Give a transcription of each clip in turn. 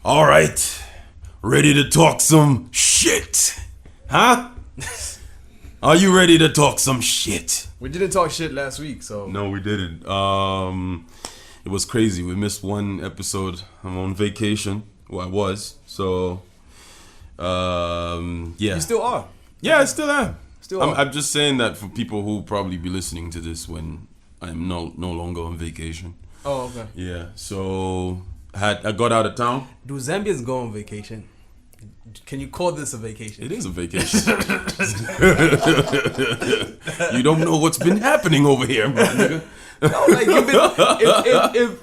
All right, ready to talk some shit, huh? Are you ready to talk some shit? We didn't talk shit last week, so... No, we didn't. It was crazy. We missed one episode. I'm on vacation. Well, I was. So, yeah. You still are? Yeah, I still am. I'm just saying that for people who probably be listening to this when I'm no longer on vacation. Oh, okay. Yeah, so I got out of town. Do Zambians go on vacation? Can you call this a vacation? It is a vacation. You don't know what's been happening over here, my nigga. No, like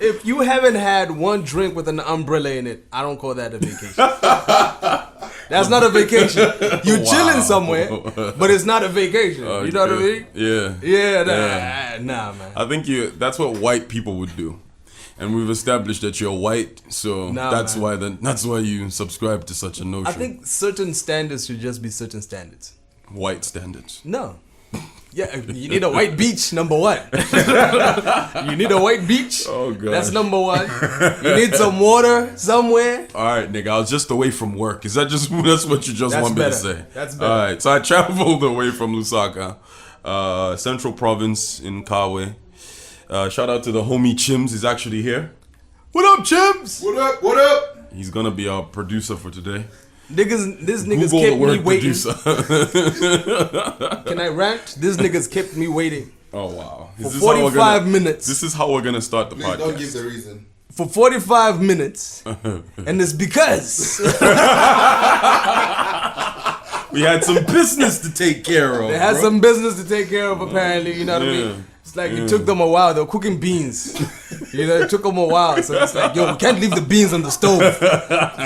if you haven't had one drink with an umbrella in it, I don't call that a vacation. That's not a vacation. You're chilling somewhere, but it's not a vacation. You know what I mean? Yeah. Yeah, nah, man. I think that's what white people would do. And we've established that you're white, so that's why you subscribe to such a notion. I think certain standards should just be certain standards. White standards. No. Yeah, you need a white beach, number one. You need a white beach. Oh, God. That's number one. You need some water somewhere. All right, nigga, I was just away from work. Is that just that's what you just want me to say? That's better. All right, so I traveled away from Lusaka, Central Province in Kawe. Shout out to the homie Chims. He's actually here. What up, Chims? What up? What up? He's gonna be our producer for today. This niggas Google kept the word me waiting. producer. Can I rant? This niggas kept me waiting. Oh wow! For 45 minutes. This is how we're gonna start the Please podcast. don't give the reason. For 45 minutes. And it's because we had some business to take care of. they had some business to take care of, apparently. You know what I mean? It's like it took them a while. They were cooking beans. You know, it took them a while. So it's like, yo, we can't leave the beans on the stove.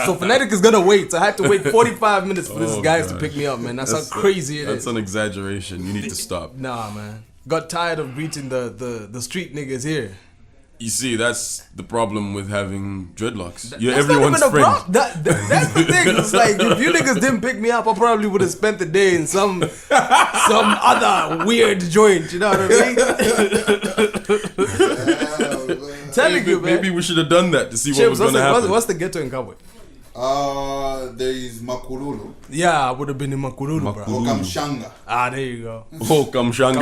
So Fnatic is gonna wait. So I had to wait 45 minutes for these guys to pick me up, man. That's how crazy it is. That's an exaggeration. You need to stop. Nah, man. Got tired of greeting the street niggas here. You see, that's the problem with having dreadlocks. You're That's everyone's not even a friend. problem. That's the thing. It's like if you niggas didn't pick me up, I probably would have spent the day in some other weird joint. You know what I mean? Telling you, man. Maybe we should have done that to see what was Chips, going to happen. what's the ghetto in Kabwe? There is Makululu Yeah, I would have been in Makururu, bro. or Kamshanga. Ah, there you go. Oh, Kamshanga.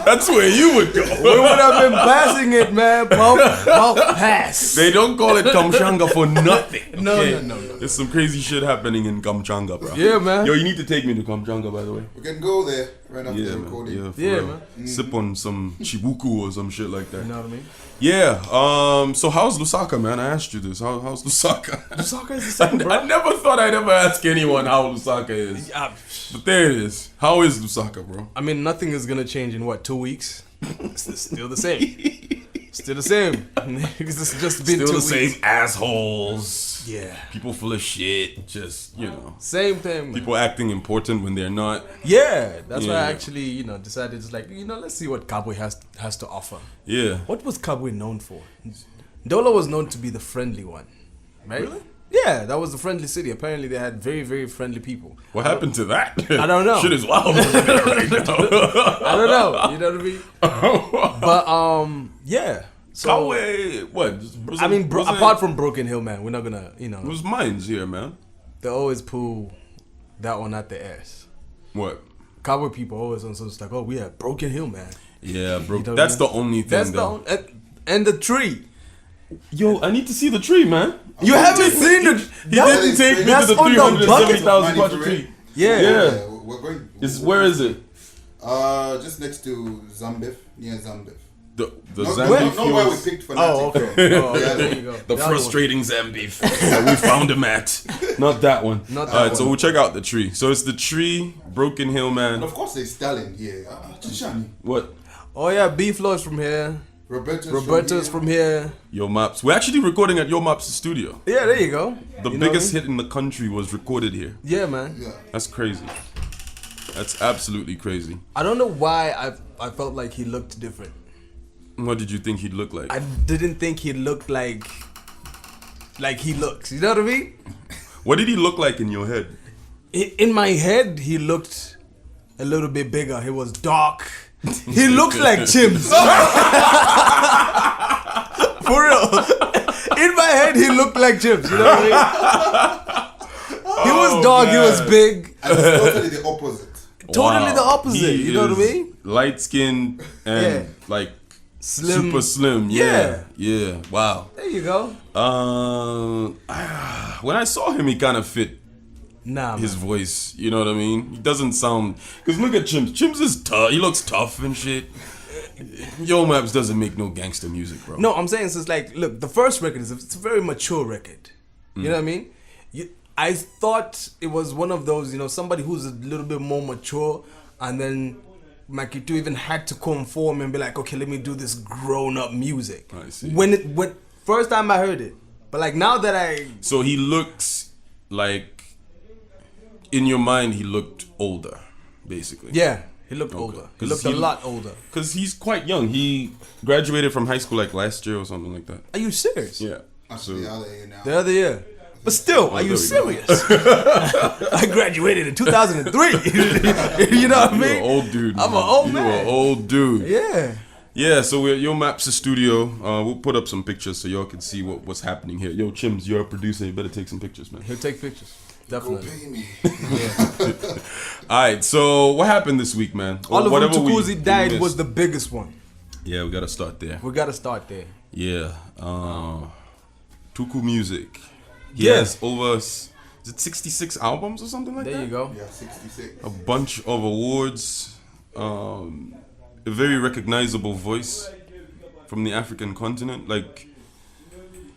That's where you would go. We would have been passing it, man. Bump, pass. They don't call it Kamshanga for nothing. No. There's some crazy shit happening in Kamchanga, bro. Yeah, man. Yo, you need to take me to Kamchanga, by the way. We can go there right after Yeah, the man. recording. Yeah, for Yeah, real. man. Sip on some chibuku or some shit like that. You know what I mean? Yeah. So how's Lusaka, man? I asked you this. How's Lusaka? Lusaka is the same, bro. I never thought I'd ever ask anyone how Lusaka is. But there it is. How is Lusaka, bro? I mean, nothing is gonna change in what, 2 weeks? It's still the same. Still the same. It's just been Still 2 the weeks. same assholes. Yeah. People full of shit. Just, Same thing, man. people acting important when they're not. Yeah, that's why I Yeah. actually, decided it's like, let's see what Kabwe has to offer. Yeah. What was Kabwe known for? Dola was known to be the friendly one, right? Really? Yeah, that was the friendly city. Apparently, they had very, very friendly people. What happened to that? I don't know. Shit is wild over there right now. I don't know. You know what I mean? But yeah. So Kawe, what? I mean, apart from Broken Hill, man, we're not gonna, It was mines here, man. they always pull that one out the ass. What? Cowboy people always on something like, oh, we have Broken Hill, man. Yeah, bro. You know what That's I the mean? only thing, That's though. and the tree. Yo, I need to see the tree, man. You haven't seen the. He didn't take me to that's the on the bucket. 370,000 baht tree. Yeah. Yeah. We're going. Where is it? Just next to Zambif, near Zambif. The Not Zambi where we fuels. picked for Oh, Fnatic. okay. Oh, there you go. The That one. frustrating Zambeef that we found him at. Not that one. Not that Alright, so one. we'll check out the tree. So it's the tree, Broken Hill, And man. of course, there's Stalin here. Chishani. What? Oh yeah, B-Flow is from here. Roberto's from here. Yo Maps. We're actually recording at Yo Maps' studio. Yeah, there you go. The You know biggest what I hit in the country was recorded here. mean? Yeah, man. Yeah. That's crazy. That's absolutely crazy. I don't know why I felt like he looked different. What did you think he'd look like? I didn't think he looked like he looks. You know what I mean? What did he look like in your head? In my head, he looked a little bit bigger. He was dark. He looked like Chims. For real. In my head, he looked like Chips. You know what I mean? He was dog. He was big. And it's totally the opposite. Totally the opposite. You know what I mean? Light skinned and like Slim. super slim. Yeah. Wow. There you go. When I saw him, he kind of fit Nah, his man. voice. You know what I mean? He doesn't sound. Because look at Chimps. Chimps is tough. He looks tough and shit. Yo Maps doesn't make no gangster music, bro. No, I'm saying it's like, look, the first record it's a very mature record. You know what I mean? I thought it was one of those, you know, somebody who's a little bit more mature, and then Maki 2 even had to conform and be like, okay, let me do this grown-up music. I see. When first time I heard it, but like now that So he looks like, in your mind, he looked older, basically. yeah, he looked older. He 'Cause looked a lot older. Because he's quite young. He graduated from high school like last year or something like that. Are you serious? Yeah. Actually, the other year now. The other year. But still, are you there we go. serious? I graduated in 2003. You know what I You're mean? an old dude. I'm man. an old You're man. an old dude. Yeah. Yeah, so we're at Yo Maps' studio. We'll put up some pictures so y'all can see what's happening here. Yo, Chims, you're a producer. You better take some pictures, man. He'll take pictures. Go Definitely. pay me. All right, so what happened this week, man? Or Oliver whatever we Mtukudzi died missed. was the biggest one. Yeah, we gotta start there. We gotta start there. Yeah. Tuku Music. He Yeah. has over, is it 66 albums or something like that? There you go. Yeah, 66. A bunch of awards. A very recognizable voice from the African continent. Like,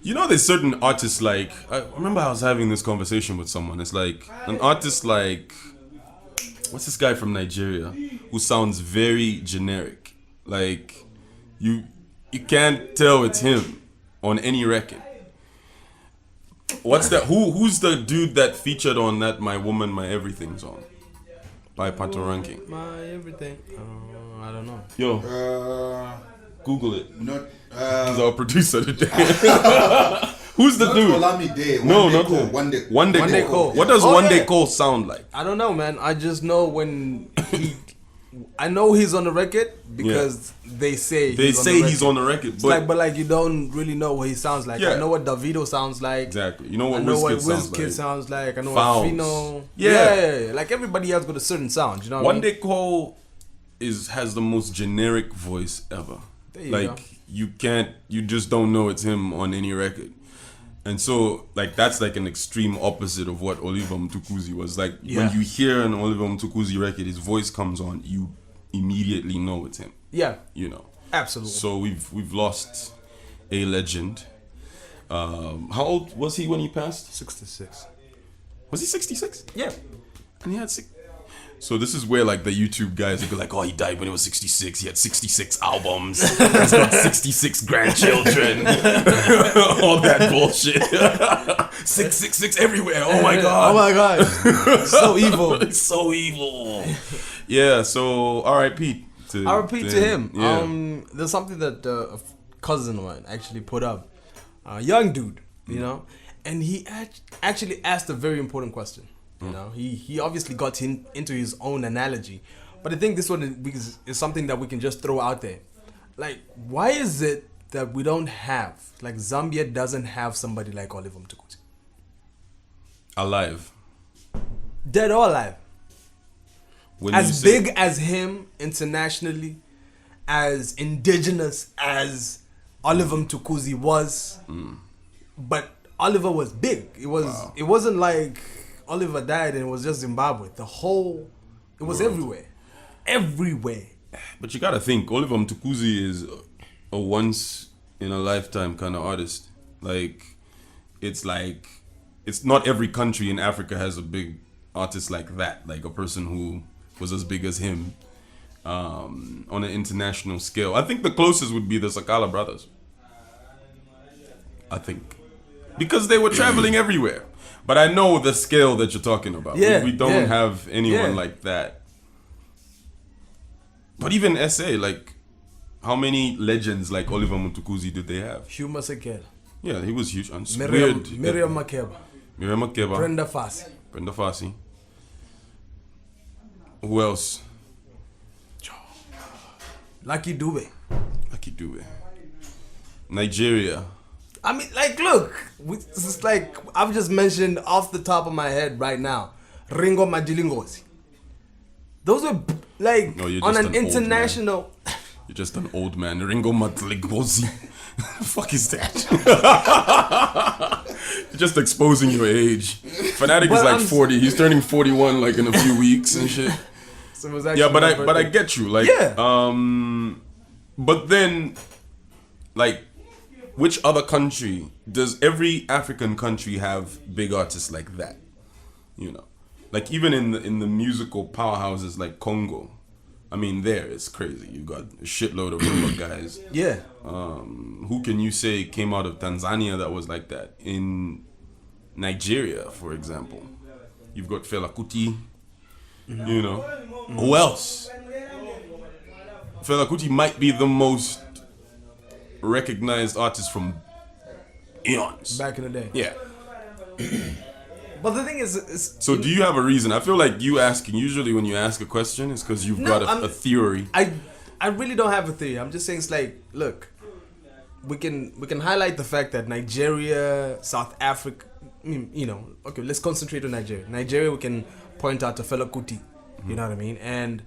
you know, there's certain artists like, I remember I was having this conversation with someone. It's like an artist like, what's this guy from Nigeria who sounds very generic? Like, you can't tell it's him on any record. What's that? Who's the dude that featured on that My Woman, My Everything song by Pato Ranking? My everything. I don't know. Yo, Google it. Not. He's our producer today. Who's the Not dude? Olamide. No, One Day not Cole. the One Day. One Day One Day Cole. Cole. What does Oh, One Day yeah. Cole sound like? I don't know, man. I just know when I know he's on the record because they say They he's say on the he's record. on the record, It's but like, but like you don't really know what he sounds like. Yeah. I know what Davido sounds like. exactly. You know what I know what Wizkid sounds Wizkid like. sounds like. I know Fowls. what Fino. Yeah. Like everybody has got a certain sound. You know what One I mean? Day Cole has the most generic voice ever. There you Like go. you just don't know it's him on any record. And so, like, that's like an extreme opposite of what Oliver Mtukudzi was. Like, Yeah. when you hear an Oliver Mtukudzi record, his voice comes on, you immediately know it's him. Yeah, You know. absolutely. So we've lost a legend. How old was he when he passed? 66. Was he 66? Yeah. And he had six. So this is where like the YouTube guys would be like, oh, he died when he was 66. He had 66 albums. He's got 66 grandchildren. All that bullshit. 666 everywhere. Oh my Oh god. my god. So evil. It's so evil. Yeah. So R.I.P. to R.I.P. to him. Yeah. There's something that a cousin of mine actually put up. A young dude, you know, and he actually asked a very important question. You know, he obviously got into his own analogy, but I think this one is something that we can just throw out there. Like, why is it that we don't have, like, Zambia doesn't have somebody like Oliver Mtukudzi? Alive. Dead or alive. When you As say- big as him internationally, as indigenous as Oliver Mtukudzi was, but Oliver was big. It wasn't like Oliver died and it was just Zimbabwe. It was everywhere. But you gotta think, Oliver Mtukudzi is a once in a lifetime kind of artist. Like it's not every country in Africa has a big artist like that, like a person who was as big as him on an international scale. I think the closest would be the Sakala brothers. I think. Because they were traveling everywhere. But I know the scale that you're talking about. Yeah, we don't yeah. have anyone Yeah. like that. But even SA, like, how many legends like Oliver Mtukudzi did they have? Hugh Masekela, Yeah, he was huge. And Miriam weird. Makeba, Miriam Makeba. Brenda Fassie. Brenda Fassie. Who else? Lucky Dube. Lucky Dube. Nigeria. I mean, like, look, this is like I've just mentioned off the top of my head right now, Ringo Madilingozi. Those were like No, you're on just an an old international. You're just an old man. Ringo Matligozi. Fuck is that? You're just exposing your age. Fanatic is But like I'm 40. He's turning 41 like in a few weeks and shit. So it was actually Yeah, my but I birthday. get you. Like, Yeah. but then, like, which other country does every African country have big artists like that? You know, like even in the musical powerhouses like Congo. I mean, there it's crazy. You've got a shitload of rumba guys. Yeah. Who can you say came out of Tanzania that was like that? In Nigeria, for example, you've got Fela Kuti. You know, who else? Fela Kuti might be the most recognized artist from eons. Back in the day. Yeah. But the thing is So do you have a reason? I feel like you asking, usually when you ask a question, it's because you've got a theory. I really don't have a theory. I'm just saying it's like, look, we can highlight the fact that Nigeria, South Africa, you know, okay, let's concentrate on Nigeria. Nigeria, we can point out to Fela Kuti, you know what I mean? And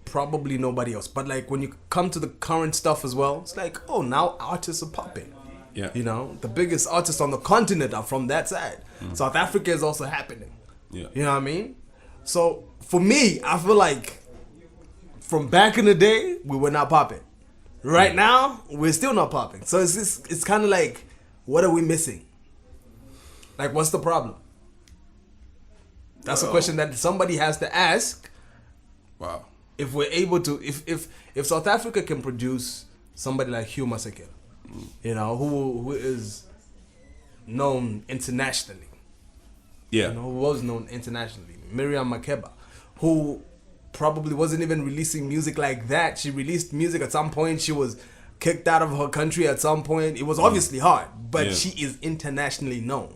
probably nobody else. But like when you come to the current stuff as well, it's like, oh, now artists are popping. Yeah. You know, the biggest artists on the continent are from that side. South Africa is also happening. Yeah. You know what I mean? So for me, I feel like from back in the day, we were not popping. Right now, we're still not popping. So it's kind of like, what are we missing? Like, what's the problem? That's a question that somebody has to ask. Wow. If we're able to, if South Africa can produce somebody like Hugh Masekela, you know, who is known internationally. Yeah. You know, who was known internationally. Miriam Makeba, who probably wasn't even releasing music like that. She released music at some point. She was kicked out of her country at some point. It was obviously hard, but Yeah. she is internationally known.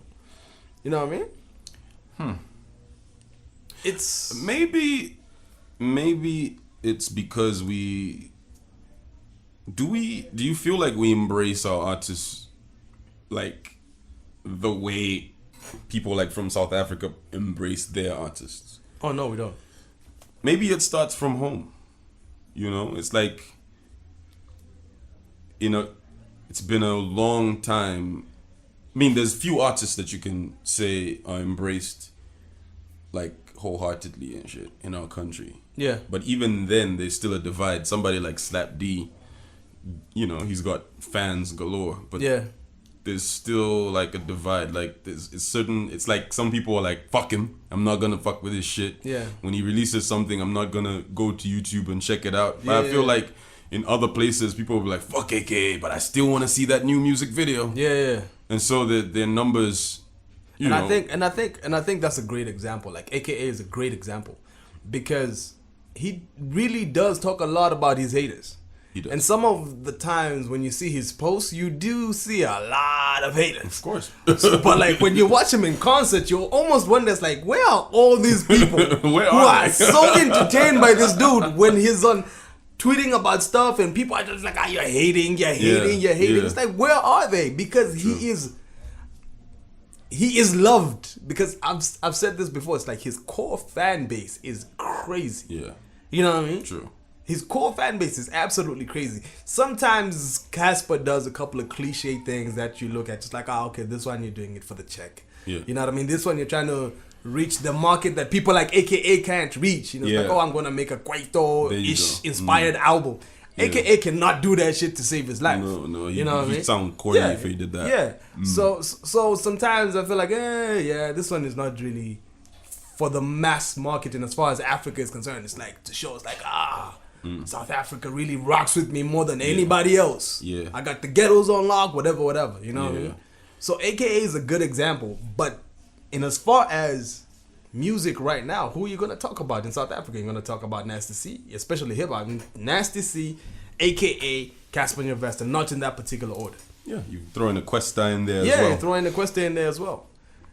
You know what I mean? It's Maybe it's because do you feel like we embrace our artists like the way people like from South Africa embrace their artists? oh no, we don't. Maybe it starts from home. You know, it's like, you know, it's been a long time. I mean, there's few artists that you can say are embraced like wholeheartedly and shit in our country. Yeah. But even then, there's still a divide. Somebody like Slap D, you know, he's got fans galore. But Yeah. there's still like a divide. Like it's like some people are like, fuck him, I'm not gonna fuck with his shit. Yeah. When he releases something, I'm not gonna go to YouTube and check it out. But Yeah, I feel yeah. like in other places, people will be like, fuck AKA, but I still want to see that new music video. Yeah. And so their numbers, you know. I think that's a great example. Like AKA is a great example because he really does talk a lot about his haters. He does. And some of the times when you see his posts, you do see a lot of haters. Of course. But like when you watch him in concert, you almost wonder, it's like, where are all these people Where who are are they? so entertained by this dude when he's on tweeting about stuff and people are just like, ah, you're hating. Yeah. It's like, where are they? Because he is loved. Because I've said this before. It's like his core fan base is crazy. Yeah. You know what I mean? True. His core fan base is absolutely crazy. Sometimes Casper does a couple of cliche things that you look at, just like, oh, okay, this one you're doing it for the check. Yeah. You know what I mean? This one you're trying to reach the market that people like AKA can't reach. You know, it's Yeah. like, oh, I'm gonna make a There you Kwaito-ish go. inspired album. AKA cannot do that shit to save his life. No, you know what I mean? he'd sound corny if he did that. Yeah. So sometimes I feel like, yeah, this one is not really for the mass marketing as far as Africa is concerned. It's like to show, it's like, South Africa really rocks with me more than anybody else. Yeah. I got the ghettos on lock, whatever. You know what I Yeah. mean? So AKA is a good example. But in as far as music right now, who are you gonna talk about in South Africa? You're gonna talk about Nasty C, especially hip hop. Nasty C, AKA Casper Nyovesta, not in that particular order. Yeah, you throw in a Questa in there as Yeah, well. throw in the question in there as well.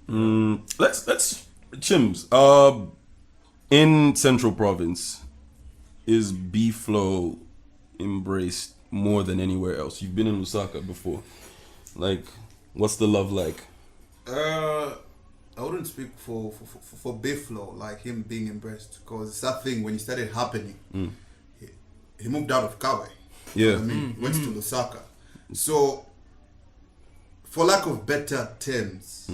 Let's Chims. In Central Province, is B-Flow embraced more than anywhere else? You've been in Lusaka before. Like, what's the love like? I wouldn't speak for Big Flo, like him being embraced, because it's that thing when it started happening. He moved out of Kawe. Yeah. I mean, went to Lusaka. So, for lack of better terms,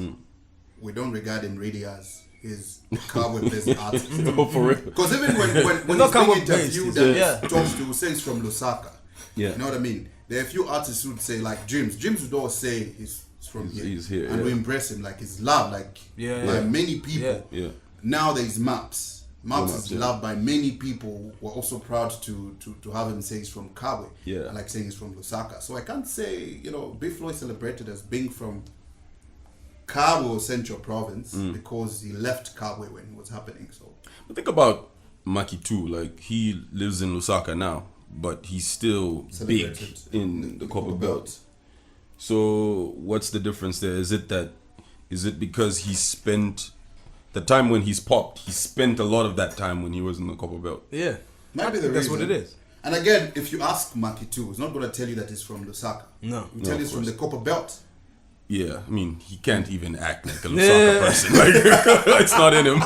we don't regard him really as his Kawe-based artist. No, for real. Because even when he's being interviewed and talks to, say he's from Lusaka. Yeah. You know what I mean? There are a few artists who would say, like James would always say he's from here. He's here, and we embrace him, like he's loved, like by many people. Yeah. Now there's Maps. Maps is yeah. loved by many people. We're also proud to have him say he's from Kawe. Yeah. And like saying he's from Lusaka. So I can't say, Big Flo is celebrated as being from Kawe or Central Province because he left Kawe when it was happening. So But think about Maki too. Like, he lives in Lusaka now, but he's still big celebrated in the Copper Belt. So what's the difference there? Is it because he spent the time when he's popped, he spent a lot of that time when he was in the Copper Belt? Yeah. might be the That's reason. what it is. And again, if you ask Maki too, he's not going to tell you that he's from Lusaka. No. He'll tell you he's from the Copper Belt. Yeah, I mean, he can't even act like a Lusaka person. Like, it's not in him.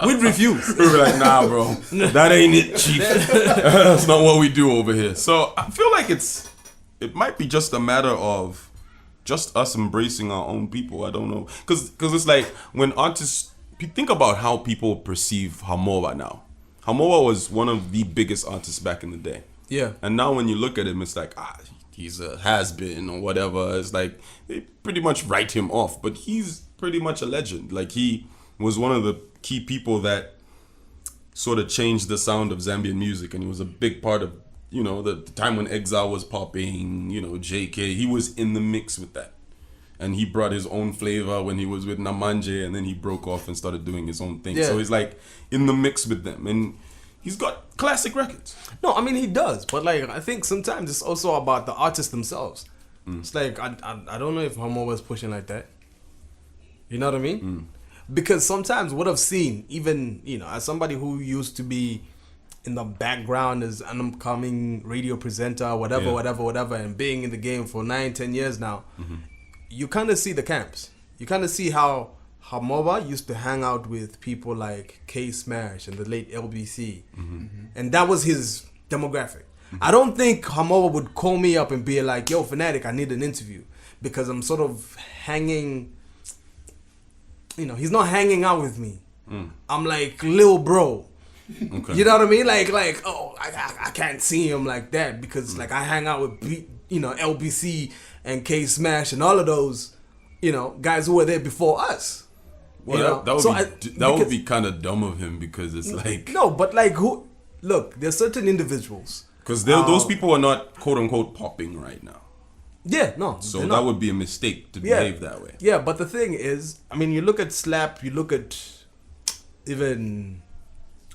We'd refuse. We're like, nah, bro, that ain't it, chief. That's not what we do over here. So I feel like it might be just a matter of just us embracing our own people. I don't know, because it's like when artists think about how people perceive Hamowa now. Hamowa was one of the biggest artists back in the day. Yeah. And now when you look at him, it's like, he's a has-been or whatever. It's like they pretty much write him off, but he's pretty much a legend. Like, he was one of the key people that sort of changed the sound of Zambian music, and he was a big part of, the time when Exile was popping, JK. He was in the mix with that. And he brought his own flavor when he was with Namanje, and then he broke off and started doing his own thing. Yeah. So he's like in the mix with them, and he's got classic records. No, I mean, he does, but like, I think sometimes it's also about the artists themselves. It's like, I don't know if Homo was pushing like that. You know what I mean? Because sometimes what I've seen, even, as somebody who used to be in the background as an upcoming radio presenter, whatever, and being in the game for 9-10 years now, you kind of see the camps. You kind of see how Hamowa used to hang out with people like K Smash and the late LBC. And that was his demographic. I don't think Hamowa would call me up and be like, yo, Fanatic, I need an interview. Because I'm sort of hanging, he's not hanging out with me. I'm like, lil bro. Okay. You know what I mean? Like, I can't see him like that because like I hang out with, LBC and K Smash and all of those, guys who were there before us. Well, that would be kind of dumb of him, because it's like, no, but like who? Look, there's certain individuals because those people are not quote unquote popping right now. Yeah, no. So that would be a mistake to behave that way. Yeah, but the thing is, I mean, you look at Slap, you look at even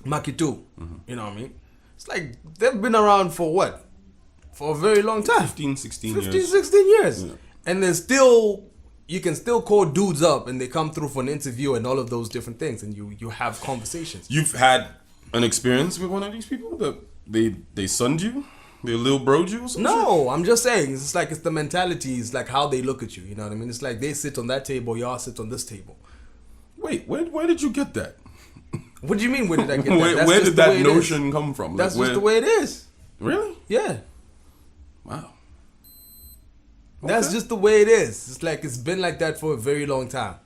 Makitu, you know what I mean? It's like they've been around for what? For a very long time. 15, 16 years. 16 years. Yeah. And there's still, you can still call dudes up and they come through for an interview and all of those different things, and you have conversations. You've had an experience with one of these people that they sunned you? They little broed you or something? No, I'm just saying, it's like, it's the mentality, it's like how they look at you, you know what I mean? It's like they sit on that table, y'all sit on this table. Wait, where did you get that? What do you mean, where did I get that? Where did that notion come from? That's just the way it is. Really? Yeah. Wow. That's just the way it is. It's like, it's been like that for a very long time.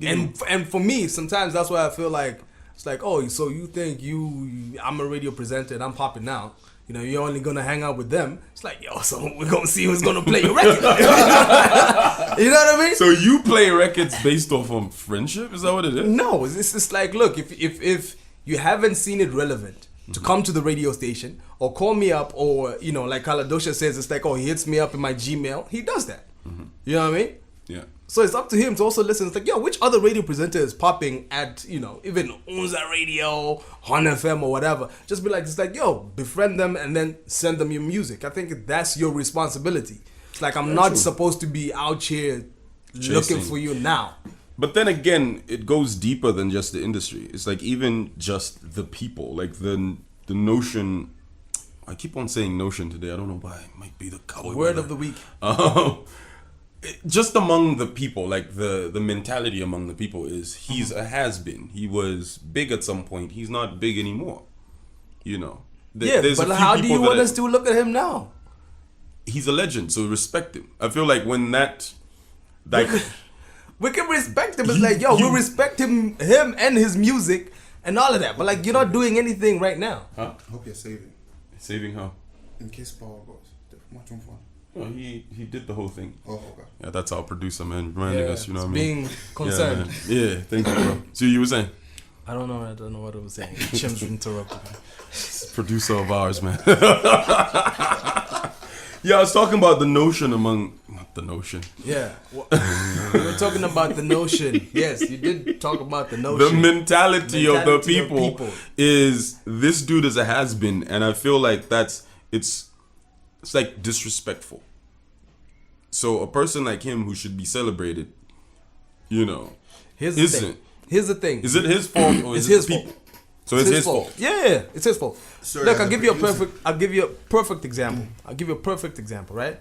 And for me, sometimes that's why I feel like, it's like, oh, so you think I'm a radio presenter and I'm popping now. You're only going to hang out with them. It's like, yo, so we're going to see who's going to play your record. You know what I mean? So you play records based off of friendship? Is that what it is? No, it's just like, look, if you haven't seen it relevant to come to the radio station or call me up, or, like Kaladosha says, it's like, oh, he hits me up in my Gmail. He does that. You know what I mean? Yeah. So it's up to him to also listen. It's like, yo, which other radio presenter is popping at, even Unza Radio, Hon FM or whatever. Just be like, it's like, yo, befriend them and then send them your music. I think that's your responsibility. It's like, I'm not supposed to be out here looking for you now. But then again, it goes deeper than just the industry. It's like even just the people, like the notion, I keep on saying notion today. I don't know why. It might be the cowboy. Word of the week. Just among the people, like the mentality among the people is he's a has-been. He was big at some point. He's not big anymore. You know. There's but a few how do people you want us to look at him now? He's a legend, so respect him. I feel like when that, like, we can respect him. It's like, yo, we respect him and his music and all of that. But like, you're not doing anything right now. Huh? I hope you're saving. Saving how? In case power goes. Much more fun. No, he did the whole thing. Oh, okay. Yeah, that's our producer, man, reminding us. You know what I mean? Being concerned. Yeah, thank you, bro. So you were saying? I don't know what I was saying. Chim's interrupted me. Producer of ours, man. Yeah, I was talking about the notion not the notion. Yeah. Well, we were talking about the notion. Yes, you did talk about the The notion. mentality of the people is this dude is a has-been, and I feel like it's like disrespectful. So a person like him who should be celebrated, you know, Here's the thing. Is it his fault or is it his people? So it's his fault. Yeah, it's his fault. Sorry, Look, I'll give you a perfect example. Right?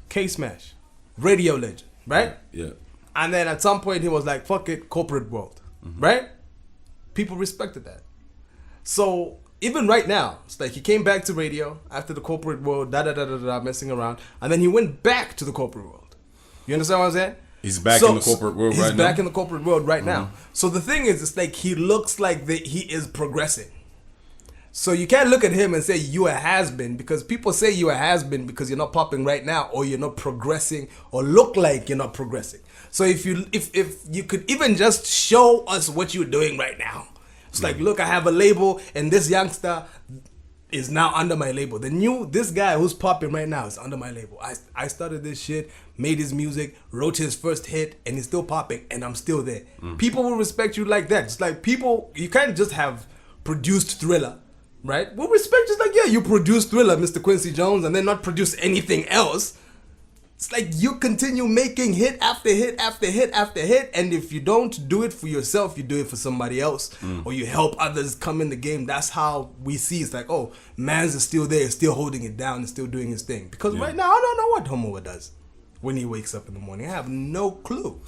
K-Smash, radio legend, right? Yeah. And then at some point he was like, fuck it, corporate world, right? People respected that. So even right now, it's like he came back to radio after the corporate world, messing around, and then he went back to the corporate world. You understand what I'm saying? He's back in the corporate world right now. He's back in the corporate world right now. So the thing is, it's like he looks like he is progressing. So you can't look at him and say you a has-been, because people say you a has-been because you're not popping right now, or you're not progressing, or look like you're not progressing. So if you could even just show us what you're doing right now. It's like, look, I have a label and this youngster is now under my label. This guy who's popping right now is under my label. I started this shit, made his music, wrote his first hit, and he's still popping, and I'm still there. People will respect you like that. It's like you can't just have produced Thriller, right? We'll respect just like, yeah, you produced Thriller, Mr. Quincy Jones, and then not produce anything else. It's like you continue making hit after hit after hit after hit, and if you don't do it for yourself, you do it for somebody else, or you help others come in the game. That's how we see. It's like, oh, Mans is still there, still holding it down, and still doing his thing. Because right now, I don't know what Homo does when he wakes up in the morning. I have no clue.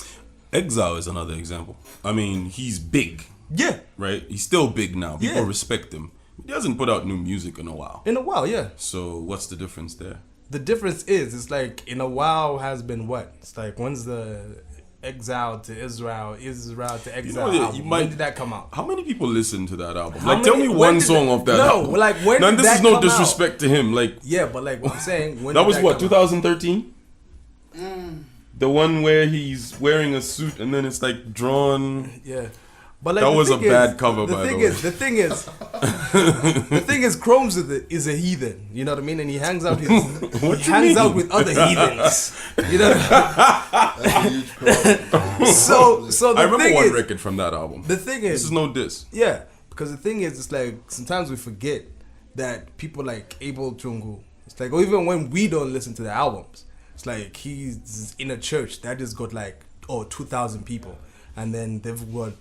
Exile is another example. I mean, he's big. Yeah. Right? He's still big now. People Yeah. respect him. He hasn't put out new music in a while. Yeah. So what's the difference there? The difference is, it's like, in a while has been what? It's like, when's the Exile to Israel to Exile album? When did that come out? How many people listen to that album? How Tell many- me when one did song it- of that No, album. like, when Now, did this that is no come disrespect to him. Like, Yeah, but like what I'm saying, when that did was what, come out? 2013? The one where he's wearing a suit and then it's like drawn. Yeah. But like, That the was a thing bad is- cover, by the way. The thing is, Chrome's is a heathen. You know what I mean? And he hangs out with with other heathens. You know. That's a huge problem. So the I remember thing one is, record from that album. the thing This is is, no diss. yeah, because the thing is, it's like sometimes we forget that people like Abel Chungu. It's like, or even when we don't listen to the albums, it's like he's in a church that just got like 2,000 people, and then they've got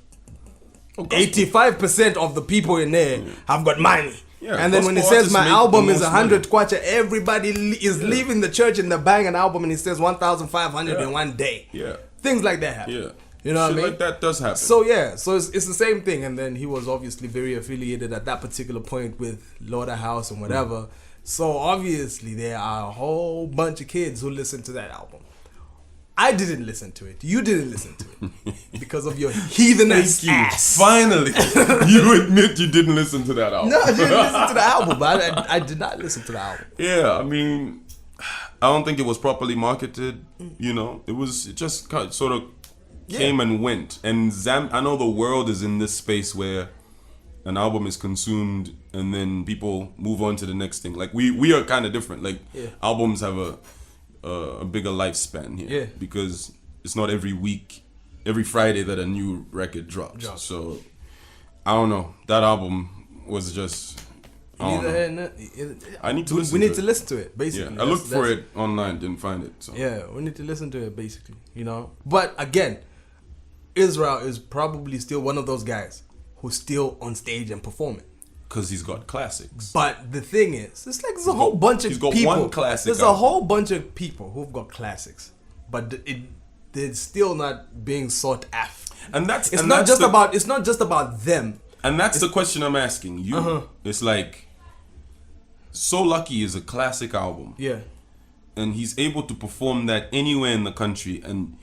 85% of the people in there have got money. Yeah, and then when he gospel says my artists make album the is most 100 kwacha, everybody is leaving the church and they're buying an album, and he says 1,500 in one day. Yeah. Things like that happen. Yeah. You know what I Shit mean? like that does happen. So yeah, so it's the same thing. And then he was obviously very affiliated at that particular point with Lauderhouse and whatever. So obviously there are a whole bunch of kids who listen to that album. I didn't listen to it. You didn't listen to it because of your heathenish ass. Finally, you admit you didn't listen to that album. No, I didn't listen to the album. But I did not listen to the album. Yeah, I mean, I don't think it was properly marketed. You know, it just sort of came and went. And I know the world is in this space where an album is consumed and then people move on to the next thing. Like we are kind of different. Like albums have a bigger lifespan here. Yeah. Because it's not every Friday that a new record drops. So I don't know. That album was just. I need to listen. We need to to listen to it, basically. Yeah, I looked for it online, didn't find it. So. Yeah, we need to listen to it, basically. You know, but again, Israel is probably still one of those guys who's still on stage and performing. Because he's got classics. But the thing is, it's like there's a whole bunch of people. He's got one classic. There's a whole bunch of people who've got classics, but they're still not being sought after. And that's it's not just about them. And that's the question I'm asking you. It's like, So Lucky is a classic album. Yeah. And he's able to perform that anywhere in the country, and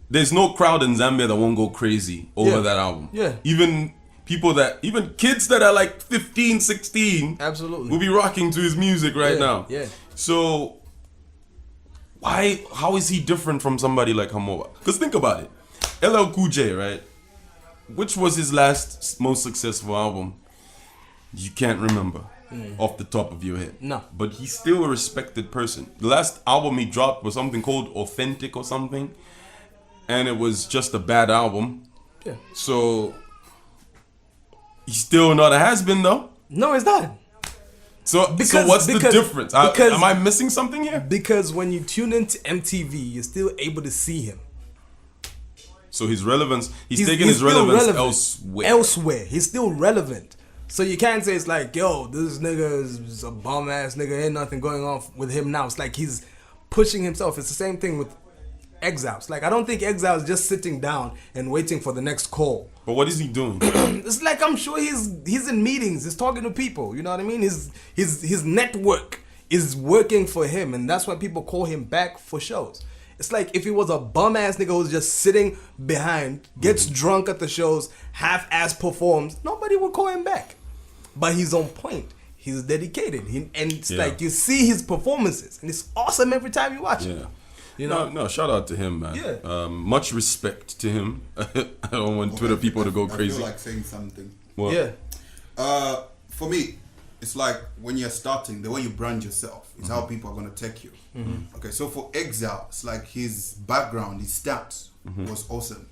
there's no crowd in Zambia that won't go crazy over that album. Yeah. Even kids that are like 15, 16 absolutely will be rocking to his music right now. Yeah. So how is he different from somebody like Hamoa? Because think about it. LL Cool J, right? Which was his last most successful album? You can't remember off the top of your head. No. But he's still a respected person. The last album he dropped was something called Authentic or something. And it was just a bad album. Yeah. So he's still not a has-been though. No, it's not. So what's the difference? Am I missing something here? Because when you tune into MTV, you're still able to see him. So his relevance, he's taking his relevance elsewhere. Elsewhere. He's still relevant. So you can't say it's like, yo, this nigga is a bum ass nigga, ain't nothing going on with him now. It's like he's pushing himself. It's the same thing with Exile. It's like, I don't think Exile is just sitting down and waiting for the next call. But what is he doing? It's like, I'm sure he's in meetings, he's talking to people, you know what I mean? His network is working for him, and that's why people call him back for shows. It's like if he was a bum ass nigga who's just sitting behind, gets drunk at the shows, half-ass performs, nobody would call him back. But he's on point. He's dedicated. And it's like you see his performances, and it's awesome every time you watch it. You know? No, shout out to him, man. Yeah. Much respect to him. I don't want Twitter people to go crazy. I feel like saying something. What? Yeah. For me, it's like when you're starting, the way you brand yourself is how people are going to take you. Okay, so for Exile, it's like his background, his stats was awesome.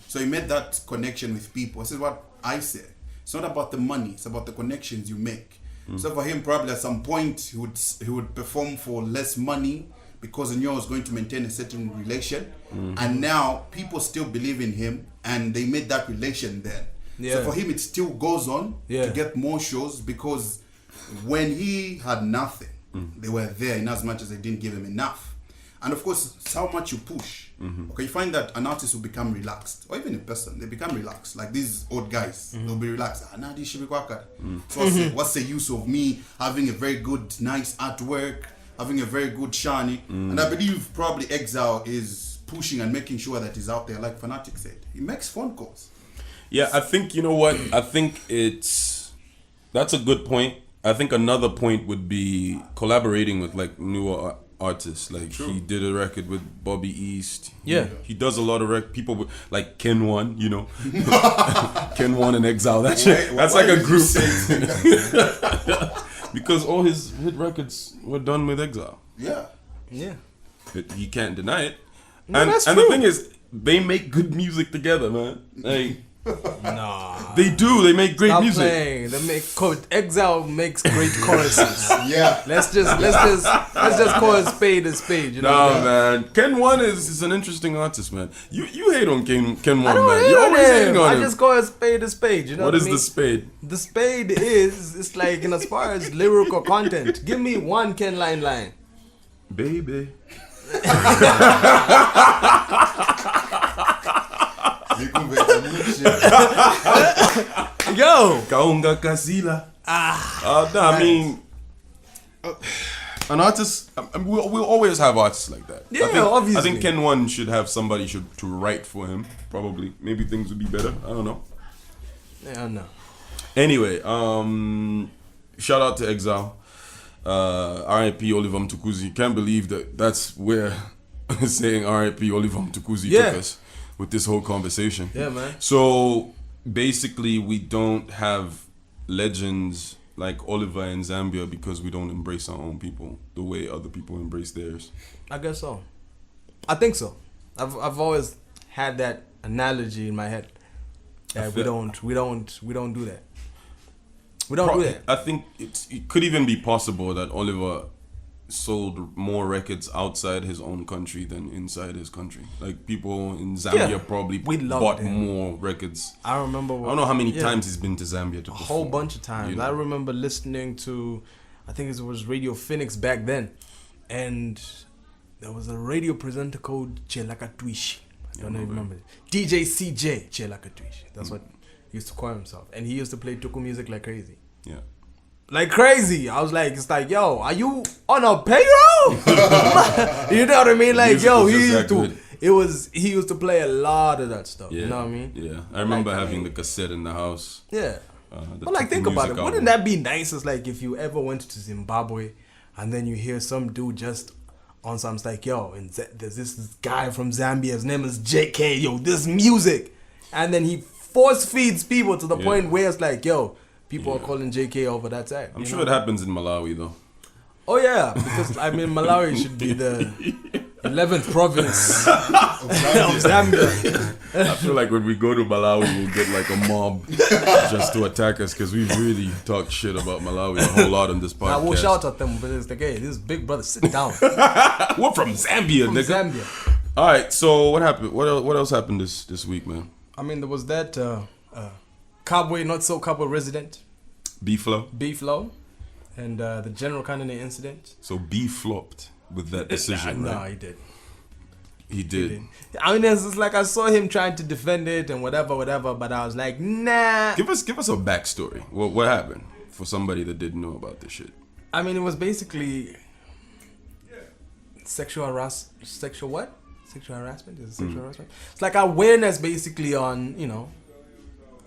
So he made that connection with people. This is what I say. It's not about the money, it's about the connections you make. So for him, probably at some point, he would perform for less money because he knew I was going to maintain a certain relation. And now people still believe in him, and they made that relation then. So for him, it still goes on to get more shows, because when he had nothing, they were there in as much as they didn't give him enough. And of course, it's how much you push. Okay, you find that an artist will become relaxed, or even a person, they become relaxed. Like these old guys, they'll be relaxed. This should be quacked. So what's the use of me having a very good, nice artwork, having a very good shiny? And I believe probably Exile is pushing and making sure that he's out there, like Fanatic said. He makes phone calls. Yeah, I think, you know what? I think that's a good point. I think another point would be collaborating with like newer artists. Like he did a record with Bobby East. Yeah. He does a lot of people with, like Ken One, you know. Ken One and Exile. That's like a group. Because all his hit records were done with Exile. Yeah. Yeah. You can't deny it. No, and that's the true. thing is, they make good music together, man. Like, Nah. they do. They make great Stop music. playing. Exile makes great choruses. Yeah. Let's just call a spade a spade. You know. No, man. Ken One is an interesting artist, man. You hate on Ken One, I don't man. hate You're on always him. hating on I him. just call a spade a spade. You know What what is I mean? the spade? The spade is, it's like, in as far as lyrical content, give me one Ken line. Baby. Yo! Kaunga Kasila. No, I mean, an artist, we'll always have artists like that. Yeah, obviously. I think Ken One should have somebody to write for him, probably. Maybe things would be better. I don't know. Yeah, no. Anyway, shout out to Exile. R.I.P. Oliver Mtukudzi. Can't believe that's where saying R.I.P. Oliver Mtukudzi took us with this whole conversation. Yeah, man. So basically, we don't have legends like Oliver in Zambia because we don't embrace our own people the way other people embrace theirs. I guess so. I think so. I've always had that analogy in my head that we don't do that. We don't do that. I think it could even be possible that Oliver sold more records outside his own country than inside his country. Like people in Zambia probably bought more records. I remember. I don't know how many times he's been to Zambia to perform. A whole bunch of times. You know? I remember listening to, I think it was Radio Phoenix back then, and there was a radio presenter called Chelakatwishi. I don't remember. DJ CJ Chelakatwishi. That's what he used to call himself, and he used to play tuku music like crazy. Yeah. Like crazy. I was like, it's like, yo, are you on a payroll? You know what I mean? Like, yo, he used to play a lot of that stuff. Yeah. You know what I mean? Yeah. I remember having the cassette in the house. Yeah. But like, think about it. Wouldn't that be nice? It's like if you ever went to Zimbabwe and then you hear some dude just on some, it's like, yo, and there's this guy from Zambia, his name is JK, yo, this music. And then he force feeds people to the point where it's like, yo, people are calling JK over that side. I'm sure it happens in Malawi though. Oh yeah, because I mean Malawi should be the 11th province of Zambia. I feel like when we go to Malawi, we'll get like a mob just to attack us because we've really talked shit about Malawi a whole lot on this podcast. I will shout at them, but it's like, hey, this big brother, sit down. We're from Zambia, nigga. Zambia. All right, so what happened? What else happened this week, man? I mean, there was that Cowboy, not so Cowboy resident. B-Flow. And the General Kennedy incident. So B flopped with that decision, right? No, he did. He did. I mean, it's just like I saw him trying to defend it and whatever, but I was like, nah. Give us a backstory. What happened for somebody that didn't know about this shit? I mean, it was basically sexual harassment. Sexual what? Sexual harassment? Is it sexual harassment? It's like awareness basically on, you know,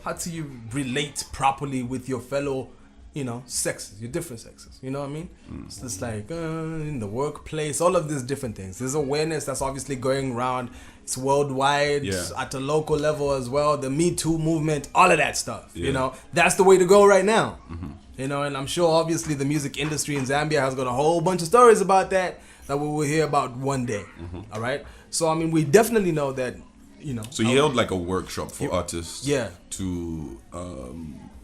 how do you relate properly with your fellow, you know, sexes, your different sexes, you know what I mean? It's just like in the workplace, all of these different things. There's awareness that's obviously going around. It's worldwide, at the local level as well. The Me Too movement, all of that stuff, you know. That's the way to go right now, you know. And I'm sure obviously the music industry in Zambia has got a whole bunch of stories about that we will hear about one day, all right? So, I mean, we definitely know that, you know. So he held like a workshop for artists to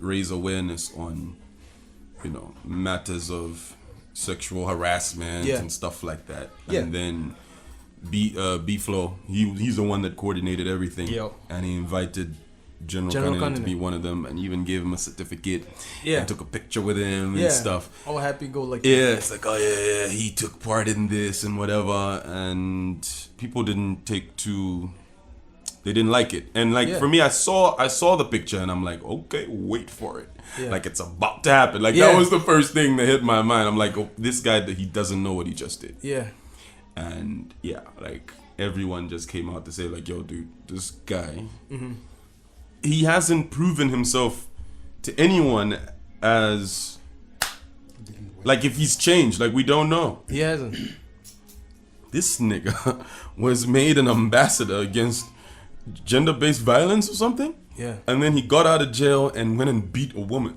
raise awareness on, you know, matters of sexual harassment and stuff like that. And then B-Flow, he's the one that coordinated everything. And he invited General Kennedy to be one of them and even gave him a certificate and took a picture with him and stuff. All happy go like it's like, oh yeah, he took part in this and whatever. And people didn't they didn't like it. And like for me, I saw the picture and I'm like, okay, wait for it. Like it's about to happen. Like that was the first thing that hit my mind. I'm like, oh, this guy, that he doesn't know what he just did. And like everyone just came out to say like, yo, dude, this guy, he hasn't proven himself to anyone as like if he's changed. Like we don't know. He hasn't. This nigga was made an ambassador against gender-based violence or something. And then he got out of jail and went and beat a woman.